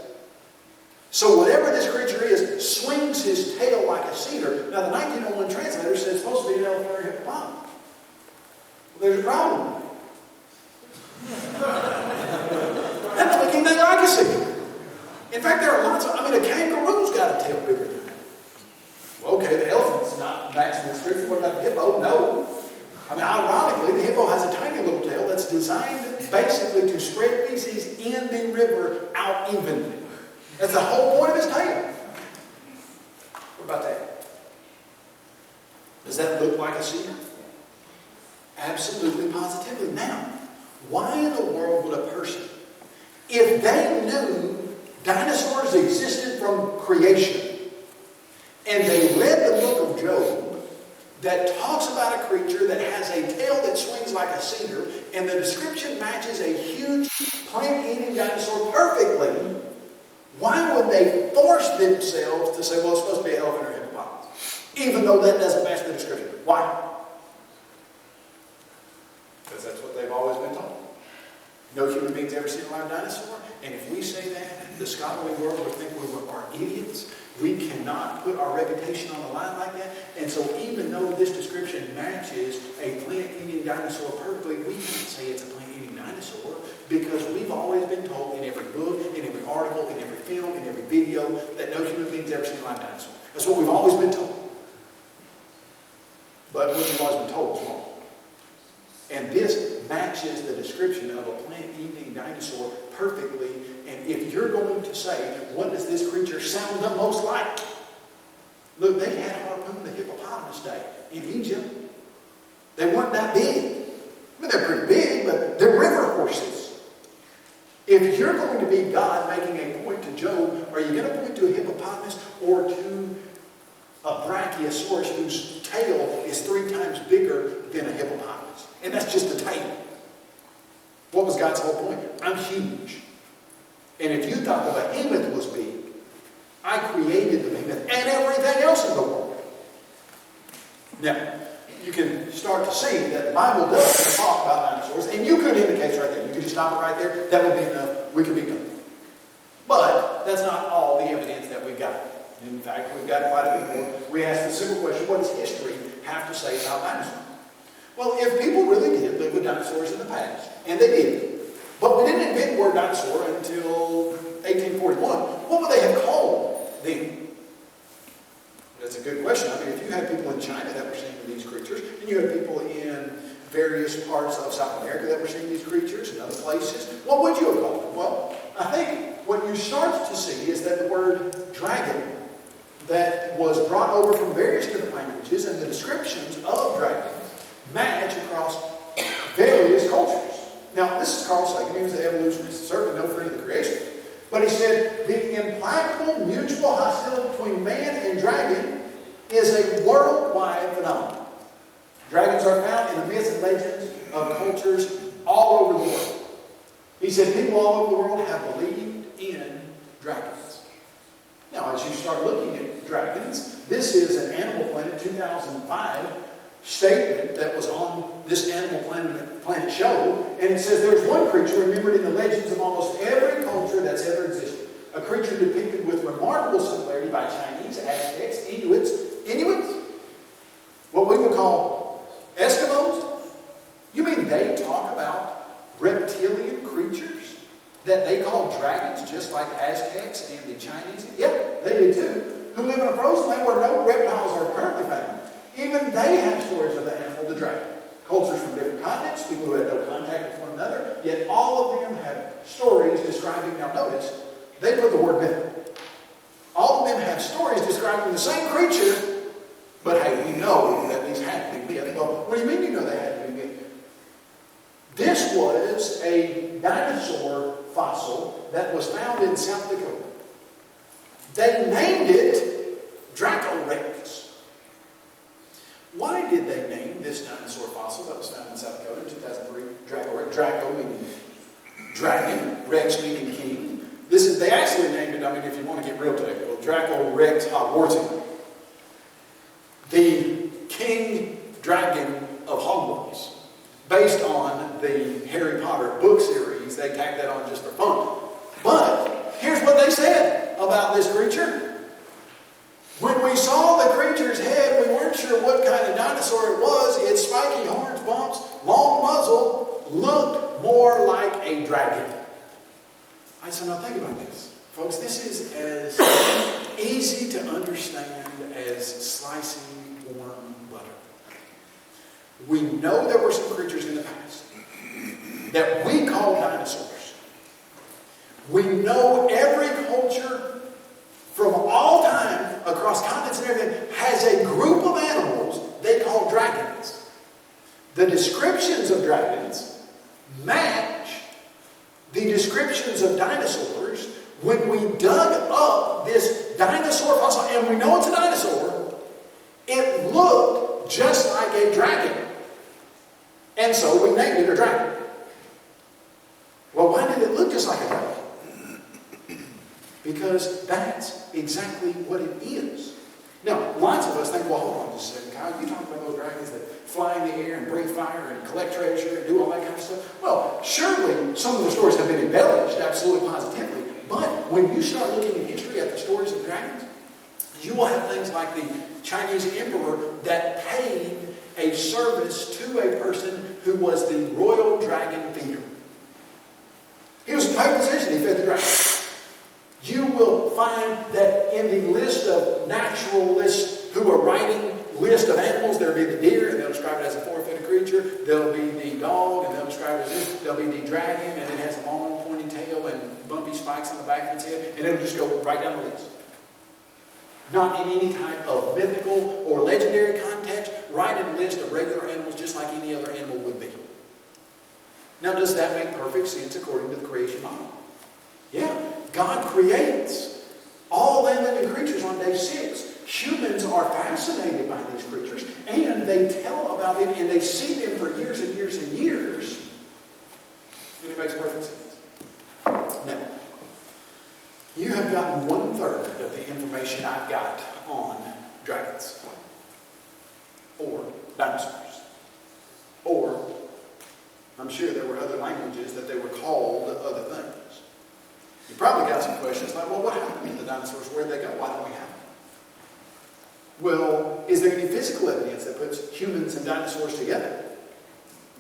[SPEAKER 1] So whatever this creature is, swings his tail like a cedar. Now the 1901 translator said it's supposed to be an elephant or a hippopotamus. Well, there's a problem. That doesn't look anything like a cedar. In fact, there are lots of, a kangaroo's got a tail bigger than that. Well, okay, the elephant's not matching the description. What about the hippo? No. Ironically, the hippo has a tiny little tail that's designed basically to spread feces in the river out evenly. That's the whole point of his tail. What about that? Does that look like a cedar? Absolutely, positively. Now, why in the world would a person, if they knew dinosaurs existed from creation, and they read the book of Job that talks about a creature that has a tail that swings like a cedar, and the description matches a huge plant-eating dinosaur perfectly, why would they force themselves to say, well, it's supposed to be an elephant or a hippopotamus, even though that doesn't match the description? Why? Because that's what they've always been told. No human being's ever seen a live dinosaur, and if we say that, the scholarly world would think we are idiots. We cannot put our reputation on the line like that. And so even though this description matches a plant-eating dinosaur perfectly, we can't say it's a plant-eating dinosaur because we've always been told in every book, in every article, in every film, in every video that no human being's ever seen a live dinosaur. That's what we've always been told. But what we've always been told is wrong. And this matches the description of a plant-eating dinosaur perfectly. And if you're going to say, what does this creature sound the most like? Look, they had harpooned the hippopotamus day in Egypt. They weren't that big. They're pretty big, but they're river horses. If you're going to be God making a point to Job, are you going to point to a hippopotamus or to a brachiosaurus whose tail is 3 times bigger than a hippopotamus? And that's just the tail. What was God's whole point? I'm huge. And if you thought the behemoth was big, I created the behemoth and everything else in the world. Now, you can start to see that the Bible does talk about dinosaurs, and you could indicate right there. You could just stop it right there. That would be enough. We could be done. But that's not all the evidence that we've got. In fact, we've got quite a bit more. We asked the simple question, what does history have to say about dinosaurs? Well, if people really did live with dinosaurs in the past, and they did, but we didn't invent the word dinosaur until 1841, what would they have called them? That's a good question. I mean, if you had people in China that were seeing these creatures, and you had people in various parts of South America that were seeing these creatures and other places, what would you have called them? Well, I think what you start to see is that the word dragon that was brought over from various different languages and the descriptions of dragons match across various cultures. Now, this is Carl Sagan. He was an evolutionist, certainly no friend of the creation. But he said, the implacable mutual hostility between man and dragon is a worldwide phenomenon. Dragons are found in the myths and legends of cultures all over the world. He said, people all over the world have believed in dragons. Now, as you start looking at dragons, this is an Animal Planet 2005 statement that was on this Animal Planet show, and it says there's one creature remembered in the legends of almost every culture that's ever existed. A creature depicted with remarkable similarity by Chinese, Aztecs, Inuits, what we would call Eskimos. You mean they talk about reptilian creatures that they call dragons, just like Aztecs and the Chinese? Yep, they do too. Who live in a frozen land where no reptiles are currently found. Even they have stories of the animal, the dragon. Cultures from different continents, people who had no contact with one another, yet all of them have stories describing, now notice, they put the word myth. All of them have stories describing the same creature, but hey, we know that these had to be myth. Well, what do you mean you know they had to be myth? This was a dinosaur fossil that was found in South Dakota. They named it Dracorex. Why did they name this dinosaur fossil that was found in South Dakota in 2003 Dracorex? Draco meaning dragon, Rex meaning king. They actually named it, I mean, if you want to get real technical, Dracorex Hogwarts. The king dragon of Hogwarts. Based on the Harry Potter book series, they tacked that on just for fun. But here's what they said about this creature. When we saw the creature's head, we weren't sure what kind of dinosaur it was. Its spiky horns, bumps, long muzzle looked more like a dragon. I said, now think about this. Folks, this is as easy to understand as slicing warm butter. We know there were some creatures in the past that we call dinosaurs. We know every culture from all time, across continents and everything, has a group of animals they call dragons. The descriptions of dragons match the descriptions of dinosaurs. When we dug up this dinosaur fossil, and we know it's a dinosaur, it looked just like a dragon. And so we named it a dragon. Well, why did it look just like a dragon? Because that's exactly what it is. Now, lots of us think, well, hold on just a second, Kyle. You talking about those dragons that fly in the air and breathe fire and collect treasure and do all that kind of stuff? Well, surely some of the stories have been embellished, absolutely positively. But when you start looking in history at the stories of dragons, you will have things like the Chinese emperor that paid a service to a person who was the royal dragon feeder. He was in a paid position, he fed the dragon. You will find that in the list of naturalists who are writing list of animals, there'll be the deer, and they'll describe it as a four-footed creature. There'll be the dog, and they'll describe it as this. There'll be the dragon, and it has a long, pointy tail and bumpy spikes on the back of its head, and it'll just go right down the list. Not in any type of mythical or legendary context, right in a list of regular animals, just like any other animal would be. Now, does that make perfect sense according to the creation model? Yeah. God creates all living creatures on day 6. Humans are fascinated by these creatures, and they tell about them, and they see them for years and years and years. And it makes perfect sense. Now, you have gotten 1/3 of the information I've got on dragons, or dinosaurs, or I'm sure there were other languages that they were called other things. You probably got some questions like, well, what happened to the dinosaurs? Where'd they go? Why don't we have them? Well, is there any physical evidence that puts humans and dinosaurs together?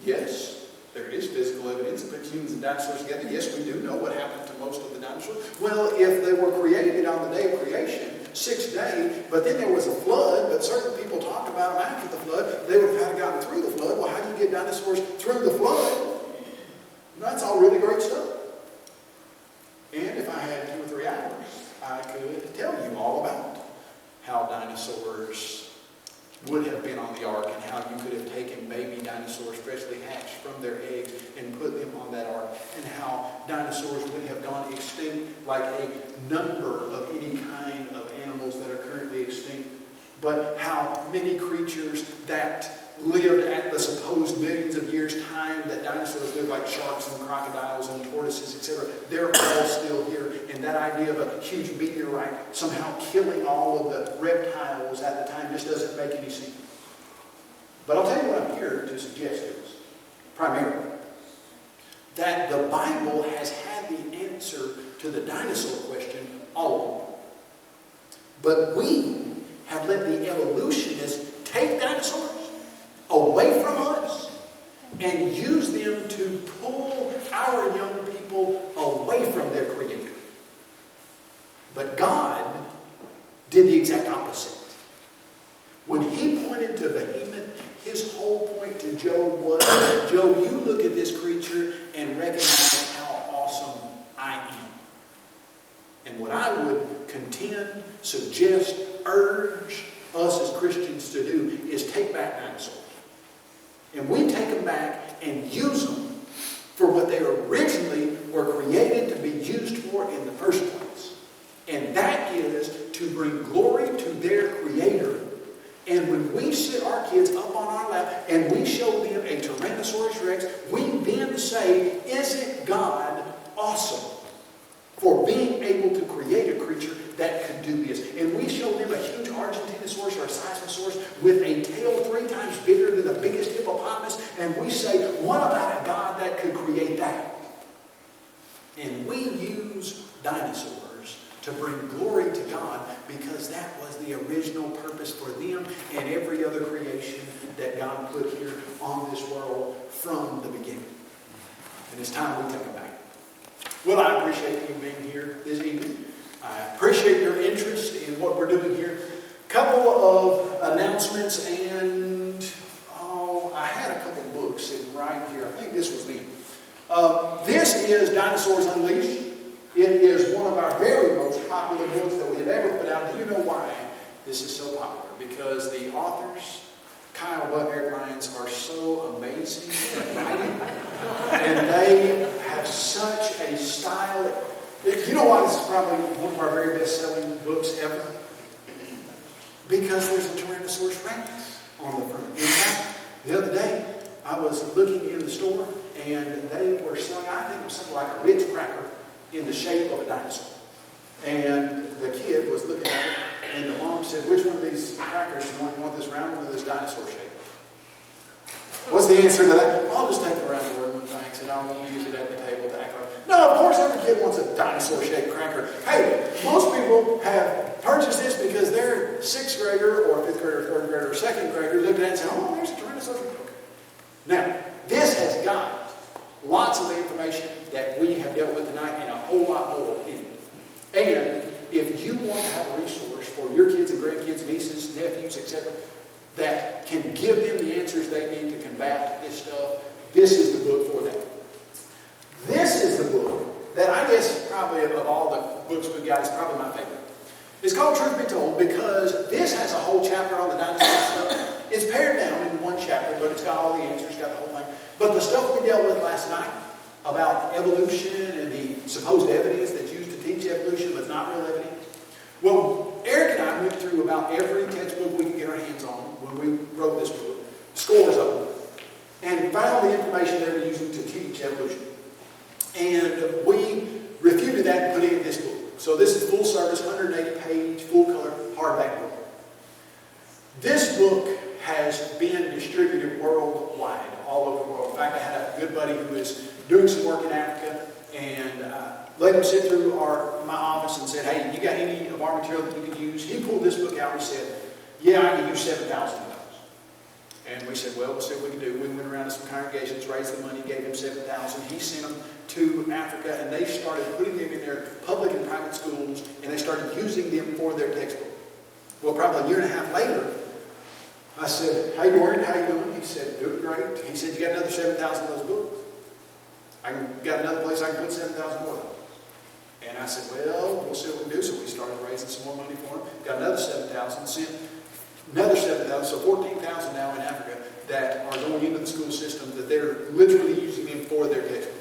[SPEAKER 1] Yes. There is physical evidence that puts humans and dinosaurs together. Yes, we do know what happened to most of the dinosaurs. Well, if they were created on the day of creation, 6th day, but then there was a flood, but certain people talked about them after the flood, they would have had to gotten through the flood. Well, how do you get dinosaurs through the flood? That's all really great stuff. And if I had 2 or 3 hours, I could tell you all about how dinosaurs would have been on the ark and how you could have taken baby dinosaurs freshly hatched from their eggs and put them on that ark, and how dinosaurs would have gone extinct like a number of any kind of animals that are currently extinct, but how many creatures that lived at the supposed millions of years' time that dinosaurs lived, like sharks and crocodiles and tortoises, etc., they're all still here. And that idea of a huge meteorite somehow killing all of the reptiles at the time just doesn't make any sense. But I'll tell you what I'm here to suggest is, primarily, that the Bible has had the answer to the dinosaur question all along. But we have let the evolutionists take dinosaurs away from us and use them to pull our young people away from their Creator. But God did the exact opposite. When He pointed to Behemoth, His whole point to Job was, Job, you look at this creature and recognize how awesome I am. And what I would contend, suggest, urge us as Christians to do is take back dinosaurs. And we take them back and use them for what they originally were created to be used for in the first place. And that is to bring glory to their Creator. And when we sit our kids up on our lap and we show them a Tyrannosaurus Rex, we then say, isn't God awesome for being able to create a creature that could do this? And we show them a huge Argentinosaurus or a Seismosaurus with a tail 3 times bigger than the biggest hippopotamus, and we say, what about a God that could create that? And we use dinosaurs to bring glory to God because that was the original purpose for them and every other creation that God put here on this world from the beginning. And it's time we take them back. Well, I appreciate you being here this evening. I appreciate your interest in what we're doing here. Couple of announcements, and I had a couple books sitting right here. I think this was them. This is Dinosaurs Unleashed. It is one of our very most popular books that we have ever put out. Do you know why this is so popular? Because the authors, Kyle, Buck, Eric Lyons, are so amazing at writing. And they have such a style. You know why this is probably one of our very best-selling books ever? Because there's a Tyrannosaurus Rex on the front. In fact, the other day, I was looking in the store, and they were selling, I think it was something like a Ritz cracker in the shape of a dinosaur. And the kid was looking at it, and the mom said, which one of these crackers do you want, this round one or this dinosaur shape? What's the answer to that? I'll just take the round one, thanks, and I won't use it at the table to act like. No, of course every kid wants a dinosaur-shaped cracker. Hey, most people have purchased this because their 6th grader or 5th grader, 3rd grader, or 2nd grader looked at it and said, oh, there's a Tyrannosaurus Rex. Now, this has got lots of the information that we have dealt with tonight and a whole lot more in it. And if you want to have a resource for your kids and grandkids, nieces, nephews, etc., that can give them the answers they need to combat this stuff, this is the book for that. This is the book that I guess probably of all the books we've got is probably my favorite. It's called Truth Be Told because this has a whole chapter on the dinosaur stuff. It's pared down into one chapter, but it's got all the answers, got the whole thing. But the stuff we dealt with last night about evolution and the supposed evidence that's used to teach evolution but not real evidence. Well, Eric and I went through about every textbook we could get our hands on when we wrote this book, scores of them, and found the information they were using to teach evolution. And we refuted that and put it in this book. So this is full service, 180-page, full-color, hardback book. This book has been distributed worldwide, all over the world. In fact, I had a good buddy who is doing some work in Africa, and let him sit through my office and said, hey, you got any of our material that you could use? He pulled this book out and he said, yeah, I can use $7,000. And we said, well, we'll see what we can do. We went around to some congregations, raised the money, gave him $7,000. He sent them to Africa, and they started putting them in their public and private schools, and they started using them for their textbook. Well, probably a year and a half later, I said, hey, Dorian, how you doing? He said, doing great. He said, you got another 7,000 of those books? I got another place I can put 7,000 more of those. And I said, well, we'll see what we can do. So we started raising some more money for him. Got another 7,000, sent another 7,000, so 14,000 now in Africa that are going into the school system that they're literally using them for their textbook.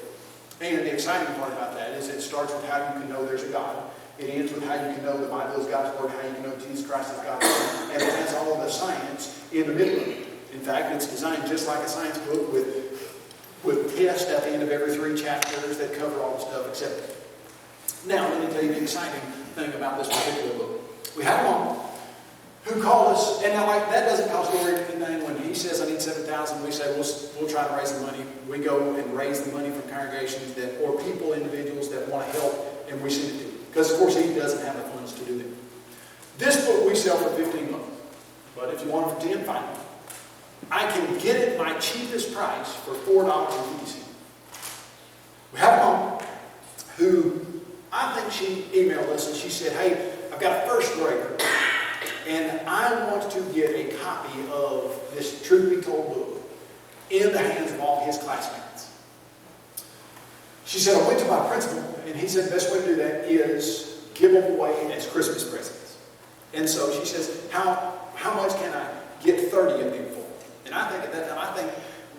[SPEAKER 1] And the exciting part about that is it starts with how you can know there's a God. It ends with how you can know the Bible is God's Word, how you can know Jesus Christ is God's Word. And it has all of the science in the middle of it. In fact, it's designed just like a science book with tests at the end of every 3 chapters that cover all the stuff except. Now, let me tell you the exciting thing about this particular book. We have a mom who called us, and now that doesn't cost Dorian anything. When he says I need 7,000, we say we'll try to raise the money. We go and raise the money from congregations or people, individuals that want to help, and we send it to him. Because, of course, he doesn't have the funds to do that. This book we sell for $15. But if you want it for $10, fine. I can get it my cheapest price for $4.50. We have a mom who, I think she emailed us and she said, hey, I've got a first grader and I want to get a copy of this Truth Be Told book in the hands of all his classmates. She said, I went to my principal and he said the best way to do that is give them away as Christmas presents. And so she says, how much can I get 30 of them for? And I think at that time,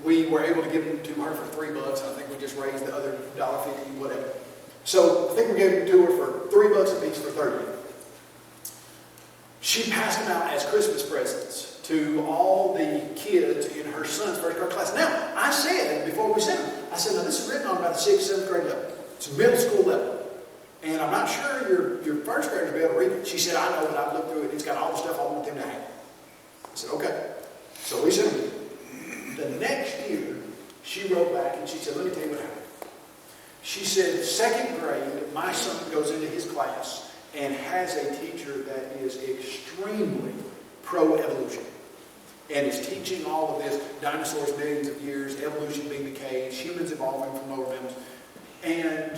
[SPEAKER 1] we were able to give them to her for $3. I think we just raised the other $1.50, whatever. So I think we gave them to her for $3 a piece for 30. She passed them out as Christmas presents to all the kids in her son's first grade class. Now, I said, before we sent them, I said, now this is written on about the 6th, 7th grade level. It's middle school level. And I'm not sure your first graders will be able to read it. She said, I know, but I've looked through it. It's got all the stuff I want them to have. I said, okay. So we sent them. The next year, she wrote back and she said, let me tell you what happened. She said, 2nd grade, my son goes into his class and has a teacher that is extremely pro-evolution. And is teaching all of this, dinosaurs millions of years, evolution being decayed, humans evolving from lower mammals. And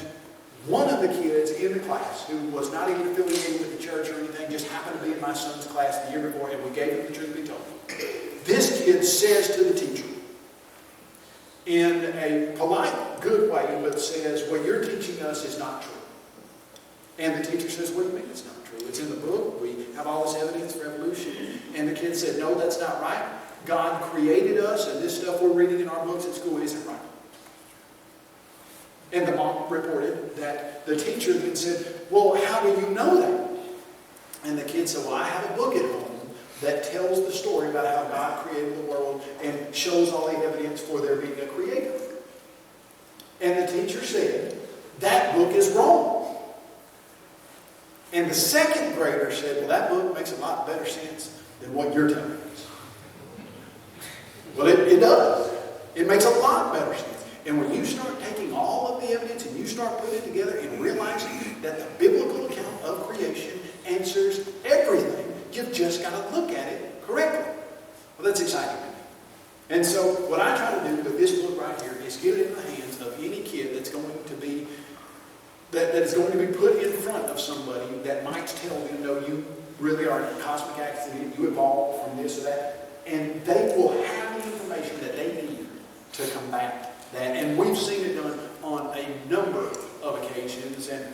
[SPEAKER 1] one of the kids in the class, who was not even affiliated with the church or anything, just happened to be in my son's class the year before, and we gave him the Truth Be Told. This kid says to the teacher, in a polite, good way, but says, what you're teaching us is not true. And the teacher says, what do you mean it's not true? It's in the book. We have all this evidence for evolution. And the kid said, no, that's not right. God created us, and this stuff we're reading in our books at school isn't right. And the mom reported that the teacher then said, well, how do you know that? And the kid said, well, I have a book at home that tells the story about how God created the world and shows all the evidence for there being a creator. And the teacher said, that book is wrong. And the 2nd grader said, well, that book makes a lot better sense than what you're telling us. Well, it does. It makes a lot better sense. And when you start taking all of the evidence and you start putting it together and realizing that the biblical account of creation answers everything, you've just got to look at it correctly. Well, that's exciting to me. And so what I try to do with this book right here is get it in the hands of any kid that's going to be that is going to be put in front of somebody that might tell them, no, you really are a cosmic accident, you evolved from this or that, and they will have the information that they need to combat that. And we've seen it done on a number of occasions. And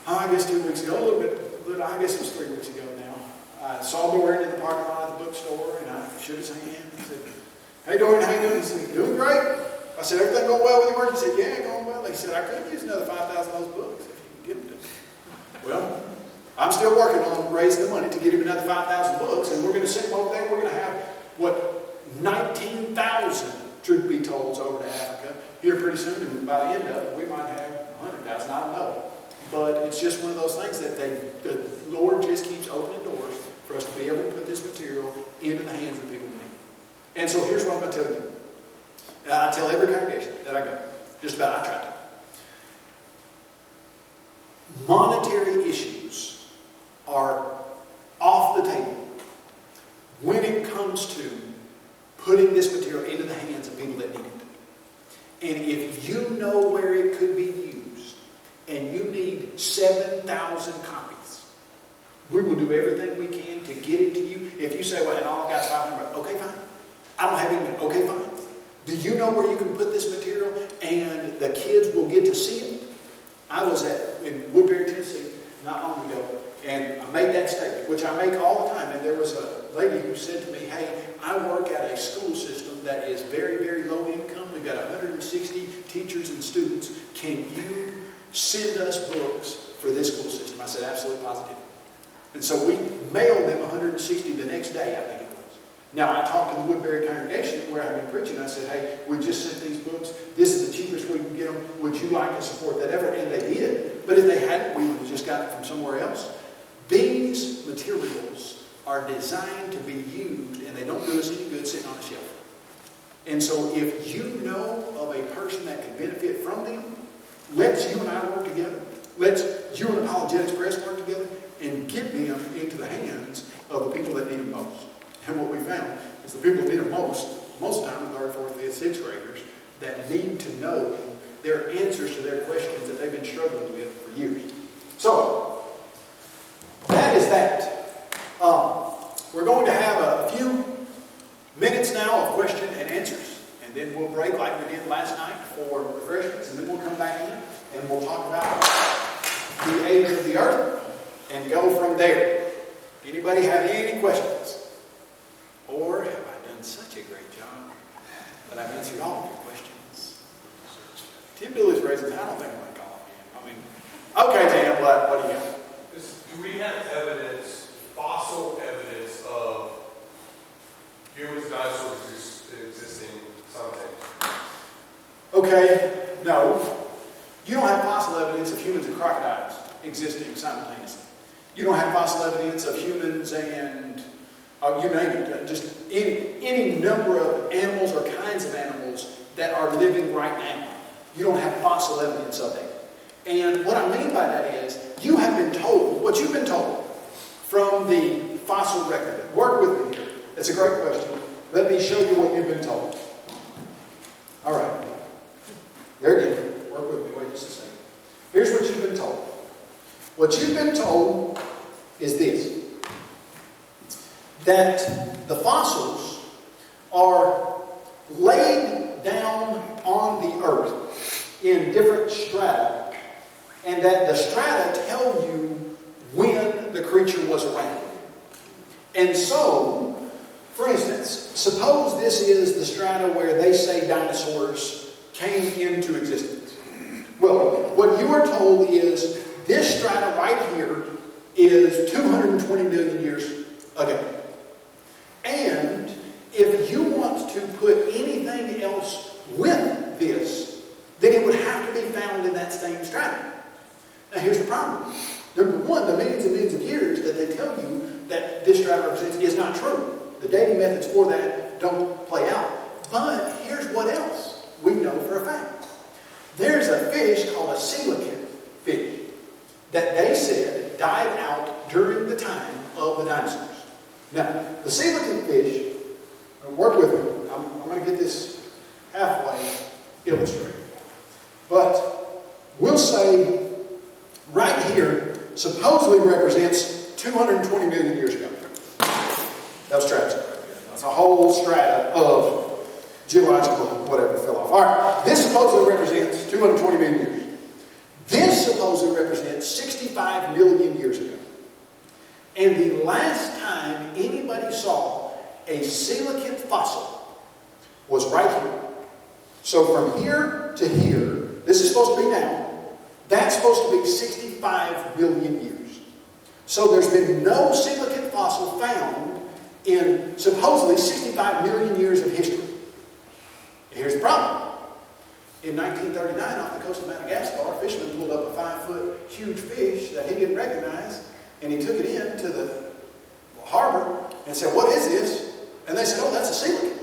[SPEAKER 1] I guess 2 weeks ago, a little bit, I guess it was 3 weeks ago now, I saw Dorian in the parking lot of the bookstore, and I shook his hand and said, hey Dorian, how you doing? He said, doing great. I said, everything going well with your work? He said, yeah, going well. He said, I could use another 5,000 of those books if you can give them to me. Well, I'm still working on raising the money to get him another 5,000 books, and we're going to send them over there. We're going to have, 19,000 Truth Be Tolds over to Africa. here pretty soon, and by the end of it, we might have 100,000. I don't know. But it's just one of those things that the Lord just keeps opening doors for us to be able to put this material into the hands of people in need. And so here's what I'm going to tell you. I tell every congregation that I go, just about I try to. Monetary issues are off the table when it comes to putting this material into the hands of people that need it. And if you know where it could be used, and you need 7,000 copies, we will do everything we can to get it to you. If you say, well, and all I've got is 500, okay, fine. I don't have any, okay, fine. Do you know where you can put this material and the kids will get to see it? I was in Woodbury, Tennessee, not long ago, and I made that statement, which I make all the time. And there was a lady who said to me, hey, I work at a school system that is very, very low income. We've got 160 teachers and students. Can you send us books for this school system? I said, absolutely positive. And so we mailed them 160 the next day, I think it was. Now, I talked to the Woodbury congregation where I've been preaching. I said, hey, we just sent these books. This is the cheapest we can get them. Would you like to support that effort? And they did. But if they hadn't, we would have just got it from somewhere else. These materials are designed to be used, and they don't do us any good sitting on a shelf. And so if you know of a person that can benefit from them, let's you and I work together. Let's you and Apologetics Press work together and get them into the hands of the people that need them most. And what we found is the people that need them most of the time, 3rd, 4th, 5th, 6th graders, that need to know their answers to their questions that they've been struggling with for years. So, that is that. We're going to have a few minutes now of question and answers, and then we'll break like we did last night for refreshments, and then we'll come back in and we'll talk about the age of the earth and go from there. Anybody have any questions? Or have I done such a great job that I've answered all of your questions? Tim Dooley's raising his hand. I don't think I'm going to call him. Okay, Dan, what do you got?
[SPEAKER 2] Do we have evidence, fossil evidence of humans, dinosaurs existing someday?
[SPEAKER 1] Okay, no. You don't have fossil evidence of humans and crocodiles existing simultaneously. You don't have fossil evidence of humans and, you name it, just any number of animals or kinds of animals that are living right now. You don't have fossil evidence of that. And what I mean by that is, you have been told, what you've been told from the fossil record. Work with me here. That's a great question. Let me show you what you've been told. All right. There again. Work with me. Wait just a second. Here's what you've been told. What you've been told is this. That the fossils are laid down on the earth in different strata, and that the strata tell you when the creature was around. And so, for instance, suppose this is the strata where they say dinosaurs came into existence. Well, what you are told is this strata right here is 220 million years ago. And if you want to put anything else with this, then it would have to be found in that same strata. Now here's the problem. Number one, the millions and millions of years that they tell you that this strata represents is not true. The dating methods for that don't play out. But here's what else we know for a fact. There's a fish called a coelacanth fish that they said died out during the time of the dinosaurs. Now, the coelacanth fish, work with me. I'm going to get this halfway illustrated. But we'll say right here supposedly represents 220 million years ago. That was strata. That's a whole strata of geological whatever fell off. All right, this supposedly represents 220 million years. This supposedly represents 65 million years ago. And the last time anybody saw a coelacanth fossil was right here. So from here to here, this is supposed to be now, that's supposed to be 65 million years. So there's been no coelacanth fossil found in supposedly 65 million years of history. Here's the problem. In 1939, off the coast of Madagascar, a fisherman pulled up a 5-foot huge fish that he didn't recognize, and he took it into the harbor and said, "What is this?" And they said, "Oh, that's a coelacanth."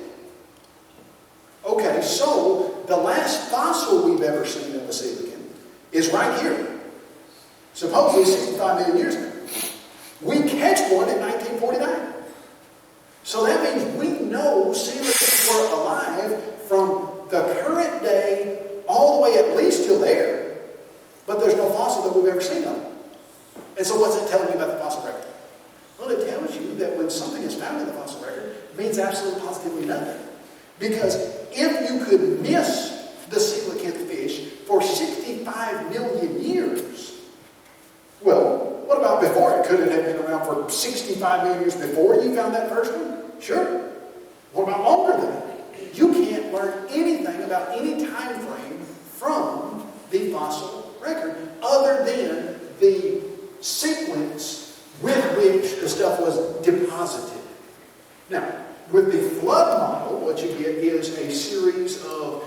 [SPEAKER 1] Okay, so the last fossil we've ever seen of a coelacanth is right here. Supposedly 65 million years ago. We catch one in 1949. So that means we know coelacanths were alive from the current day all the way at least till there, but there's no fossil that we've ever seen of them. And so what's it telling you about the fossil record? Well, it tells you that when something is found in the fossil record, it means absolutely positively nothing. Because if you could miss the coelacanth fish for 65 million years, well, what about before? It could have been around for 65 million years before you found that first one? Sure. What about longer than that? You can't learn anything about any time frame from the fossil record other than the sequence with which the stuff was deposited. Now, with the flood model, what you get is a series of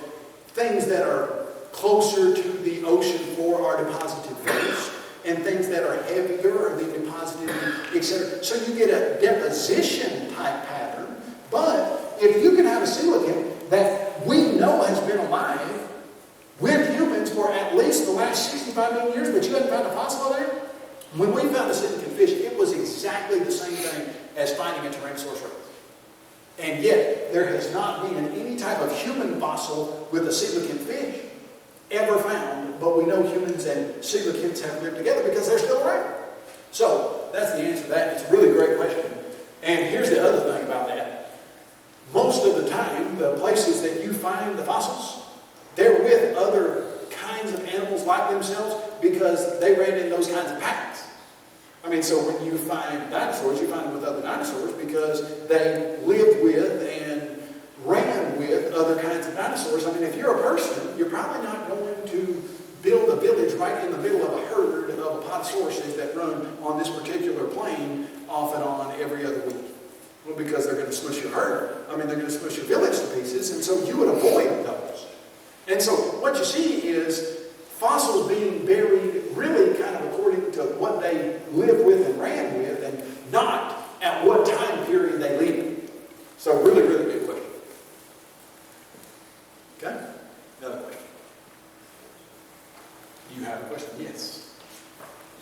[SPEAKER 1] things that are closer to the ocean floor are deposited first, and things that are heavier are being deposited, etc. So you get a deposition type pattern. But if you can have a coelacanth that we know has been alive with humans for at least the last 65 million years, but you haven't found a fossil there, when we found a coelacanth fish, it was exactly the same thing as finding a Tyrannosaurus rex. And yet, there has not been any type of human fossil with a coelacanth fish ever found, but we know humans and coelacanths have lived together because they're still around. So, that's the answer to that. It's a really great question. And here's the other thing about that. Most of the time, the places that you find the fossils, they're with other kinds of animals like themselves because they ran in those kinds of patterns. I mean, so when you find dinosaurs, you find them with other dinosaurs because they lived with and ran with other kinds of dinosaurs. I mean, if you're a person, you're probably not going to build a village right in the middle of a herd of apatosauruses that run on this particular plain off and on every other week. Well, because they're going to smush your herd. I mean, they're going to smush your village to pieces, and so you would avoid those. And so what you see is fossils being buried really kind of according to what they lived with and ran with, and not at what time period they lived. So really, really good question. Okay? Another question. You have a question? Yes.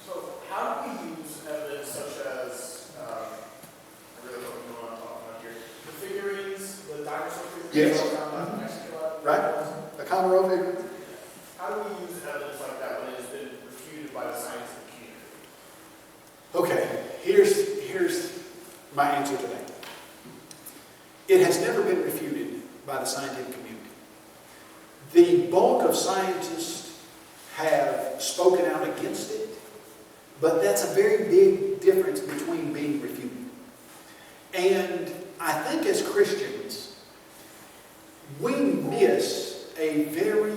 [SPEAKER 3] So how do we use evidence such as, I really don't know what I'm talking about here, the figurines, the dinosaur figurines
[SPEAKER 1] Yes.
[SPEAKER 3] around Mexico?
[SPEAKER 1] Right? A Comoro figure?
[SPEAKER 3] How do we use evidence like that when it has been refuted by the scientific community?
[SPEAKER 1] Okay, here's my answer to that. It has never been refuted by the scientific community. The bulk of scientists have spoken out against it, but that's a very big difference between being refuted. And I think as Christians, we miss a very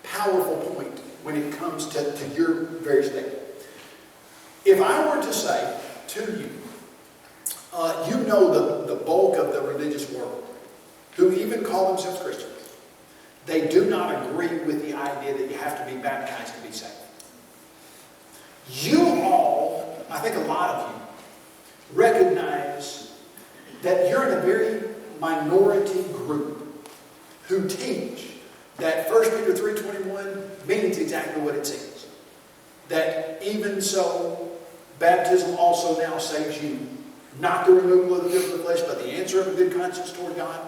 [SPEAKER 1] powerful point when it comes to your very statement. If I were to say to you, you know the bulk of the religious world, who even call themselves Christians, they do not agree with the idea that you have to be baptized to be saved. You all, I think a lot of you, recognize that you're in a very minority group who teach that 1 Peter 3:21 means exactly what it says. That even so, baptism also now saves you. Not the removal of the filth of the flesh, but the answer of a good conscience toward God.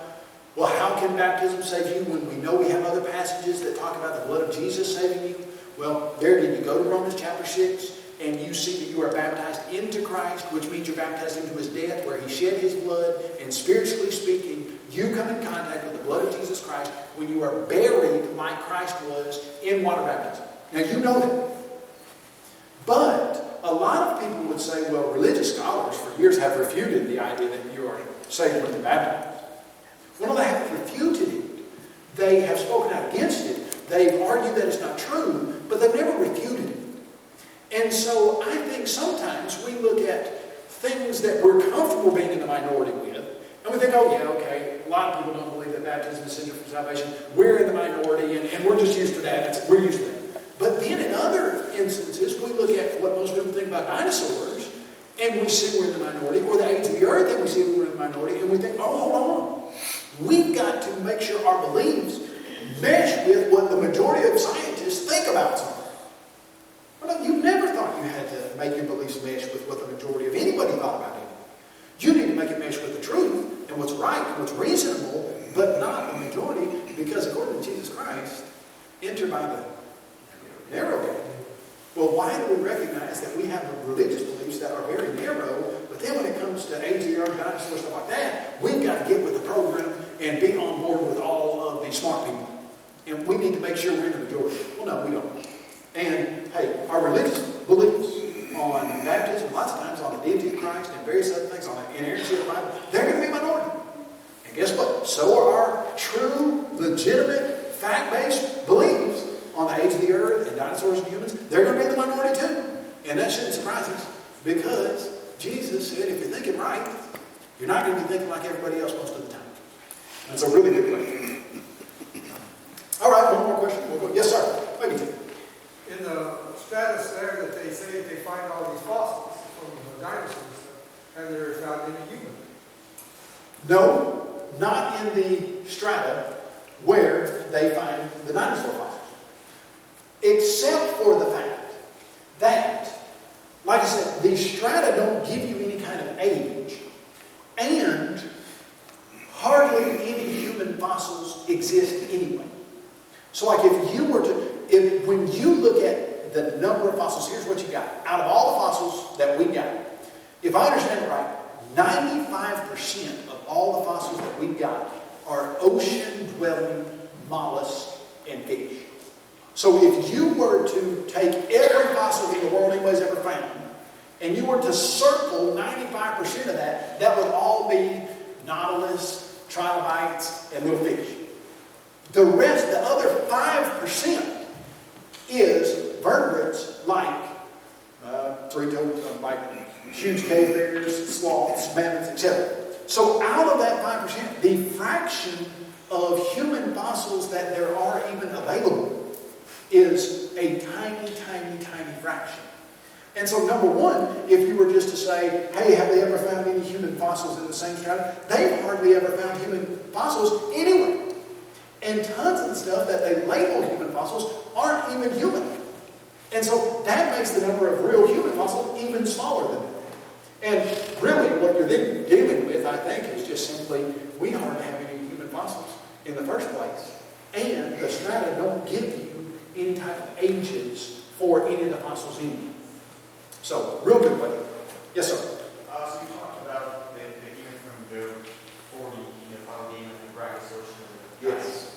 [SPEAKER 1] Well, how can baptism save you when we know we have other passages that talk about the blood of Jesus saving you? Well, there again, you go to Romans chapter 6, and you see that you are baptized into Christ, which means you're baptized into His death, where He shed His blood, and spiritually speaking, you come in contact with the blood of Jesus Christ when you are buried like Christ was in water baptism. Now, you know that. But a lot of people would say, well, religious scholars for years have refuted the idea that you are saved when you're baptized. Well, they haven't refuted it. They have spoken out against it. They've argued that it's not true, but they've never refuted it. And so I think sometimes we look at things that we're comfortable being in the minority with, and we think, oh yeah, okay, a lot of people don't believe that baptism is essential for salvation. We're in the minority, and we're just used to that. We're used to that. But then in other instances, we look at what most people think about dinosaurs, and we see we're in the minority, or the age of the earth, and we see we're in the minority, and we think, oh, hold on. We've got to make sure our beliefs mesh with what the majority of scientists think about something. Well, you never thought you had to make your beliefs mesh with what the majority of anybody thought about anything. You need to make it mesh with the truth and what's right and what's reasonable, but not the majority, because according to Jesus Christ, enter by the narrow gate. Well, why do we recognize that we have religious beliefs that are very narrow, but then when it comes to age of the earth, dinosaurs, stuff like that, we've got to get with the program and be on board with all of the smart people. And we need to make sure we're in the majority. Well, no, we don't. And, hey, our religious beliefs on baptism, lots of times on the deity of Christ and various other things, on the inerrancy of the Bible, they're going to be a minority. And guess what? So are our true, legitimate, fact-based beliefs on the age of the earth and dinosaurs and humans. They're going to be in the minority too. And that shouldn't surprise us, because Jesus said if you're thinking right, you're not going to be thinking like everybody else most of the time. That's a really good question. All right, one more question. We'll go. Yes, sir. Maybe.
[SPEAKER 4] In the status there that they say they find all these fossils from the dinosaurs, have they found any human?
[SPEAKER 1] No, not in the strata where they find the dinosaur fossils. Except for the fact that, like I said, the strata don't give you any kind of age, and hardly any human fossils exist anyway. So like when you look at the number of fossils, here's what you got. Out of all the fossils that we got, if I understand it right, 95% of all the fossils that we've got are ocean-dwelling mollusks and fish. So if you were to take every fossil in the world anybody's ever found, and you were to circle 95% of that, that would all be nautilus, trilobites, and little fish. The rest, the other 5%, is vertebrates like three-toed, like huge cave bears, sloths, mammoths, etc. So out of that 5%, the fraction of human fossils that there are even available is a tiny, tiny, tiny fraction. And so number one, if you were just to say, hey, have they ever found any human fossils in the same strata? They've hardly ever found human fossils anywhere. And tons of the stuff that they label human fossils aren't even human. And so that makes the number of real human fossils even smaller than that. And really what you're then dealing with, I think, is just simply we hardly have any human fossils in the first place. And the strata don't give you any type of ages for any of the fossils in you. So, real good question. Yes, sir.
[SPEAKER 5] So you talked about the demon from Job 40, final demon, the Brachiosaurus,
[SPEAKER 1] Yes.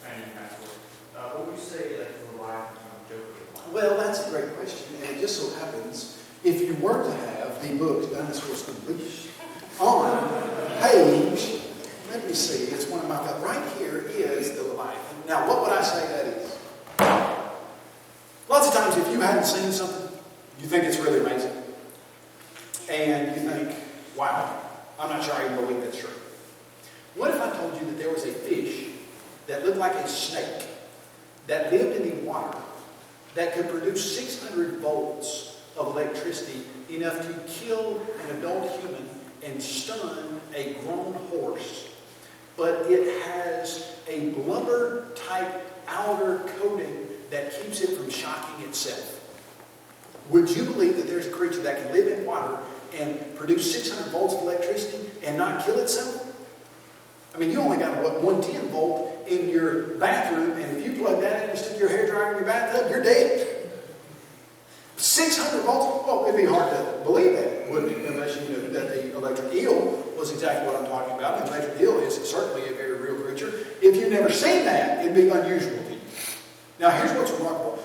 [SPEAKER 5] and what would you say, like, the Leviathan from Job?
[SPEAKER 1] Well, that's a great question. And it just so happens, if you were to have the book Dinosaurs Unleashed on page, let me see, it's one of my favorites. Right here is the Leviathan. Now, what would I say that is? Lots of times, if you hadn't seen something, you think it's really amazing. And you think, wow, I'm not sure I even believe that's true. What if I told you that there was a fish that looked like a snake, that lived in the water, that could produce 600 volts of electricity, enough to kill an adult human and stun a grown horse, but it has a blubber-type outer coating that keeps it from shocking itself? Would you believe that there's a creature that can live in water and produce 600 volts of electricity and not kill itself? I mean, you only got, 110 volt in your bathroom, and if you plug that in and stick your hairdryer in your bathtub, you're dead. 600 volts? Well, it'd be hard to believe that, wouldn't it? Unless you knew that the electric eel was exactly what I'm talking about. The electric eel is certainly a very real creature. If you've never seen that, it'd be unusual to you. Now, here's what's remarkable.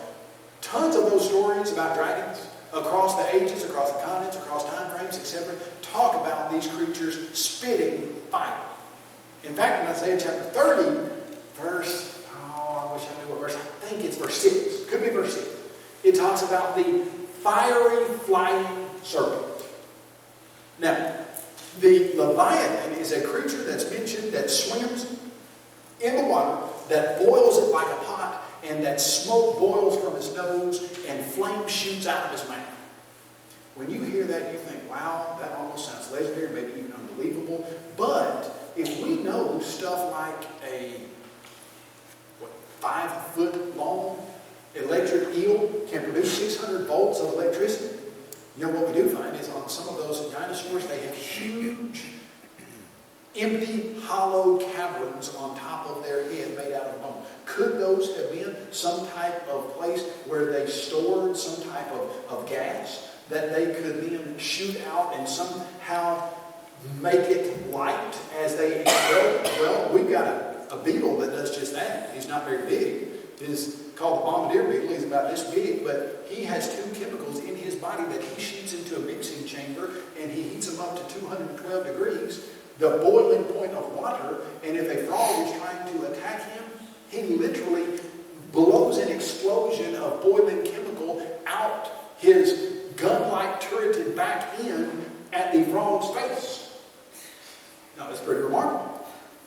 [SPEAKER 1] Tons of those stories about dragons across the ages, across the continents, across time frames, etc., talk about these creatures spitting fire. In fact, in Isaiah chapter 30, verse, I wish I knew what verse, I think it's verse 6. Could be verse 6. It talks about the fiery flying serpent. Now, The Leviathan is a creature that's mentioned that swims in the water, that boils it like a pot, and that smoke boils from his nose and flame shoots out of his mouth. When you hear that, you think, wow, that almost sounds legendary, maybe even unbelievable. But if we know stuff like a 5-foot long electric eel can produce 600 volts of electricity, you know what we do find is on some of those dinosaurs, they have huge, empty, hollow caverns on top of their head made out of bone. Could those have been some type of place where they stored some type of gas that they could then shoot out and somehow make it light as they explode? Well, we've got a beetle that does just that. He's not very big. It's called the bombardier beetle. He's about this big, but he has 2 chemicals in his body that he shoots into a mixing chamber, and he heats them up to 212 degrees, the boiling point of water, and if a frog is trying to attack him, he literally blows an explosion of boiling chemical out his gun-like turreted back end at the frog's face. Now, it's pretty remarkable.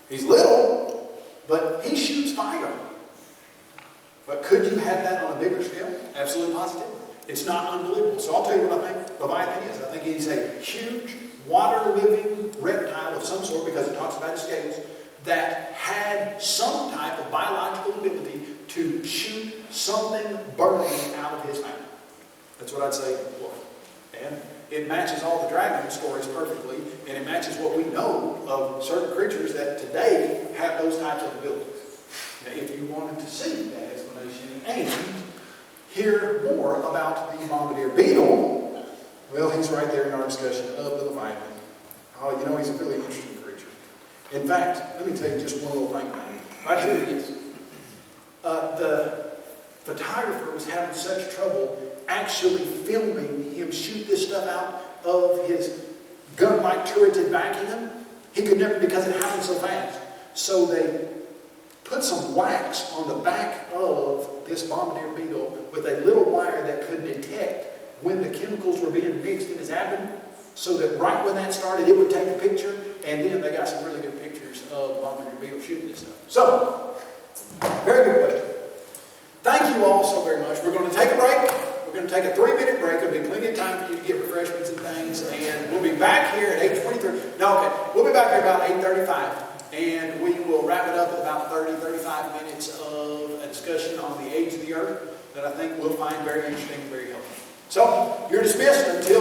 [SPEAKER 1] He's little, but he shoots fire. But could you have that on a bigger scale? Absolutely positive. It's not unbelievable. So I'll tell you what I think Leviathan is. I think he's a huge, water-living reptile of some sort, because it talks about his scales, that had some type of biological ability to shoot something burning out of his mouth. That's what I'd say it was. And it matches all the dragon stories perfectly, and it matches what we know of certain creatures that today have those types of abilities. Now, if you wanted to see that explanation and hear more about the bombardier beetle, well, he's right there in our discussion of the Leviathan. Oh, you know, he's a really interesting creature. In fact, let me tell you just one little thing about him. Right here it is. The photographer was having such trouble actually filming him shoot this stuff out of his gun-like turreted back end. He could never, because it happened so fast. So they put some wax on the back of this bombardier beetle with a little wire that could detect when the chemicals were being mixed in his abdomen, so that right when that started, it would take a picture, and then they got some really good pictures of the bombardier beetle shooting this stuff. So, very good question. Thank you all so very much. We're going to take a break. We're going to take a 3-minute break. There'll be plenty of time for you to get refreshments and things, and we'll be back here at 8:23. No, okay. We'll be back here about 8:35. And we will wrap it up at about 30-35 minutes of a discussion on the age of the earth that I think we'll find very interesting and very helpful. So, you're dismissed until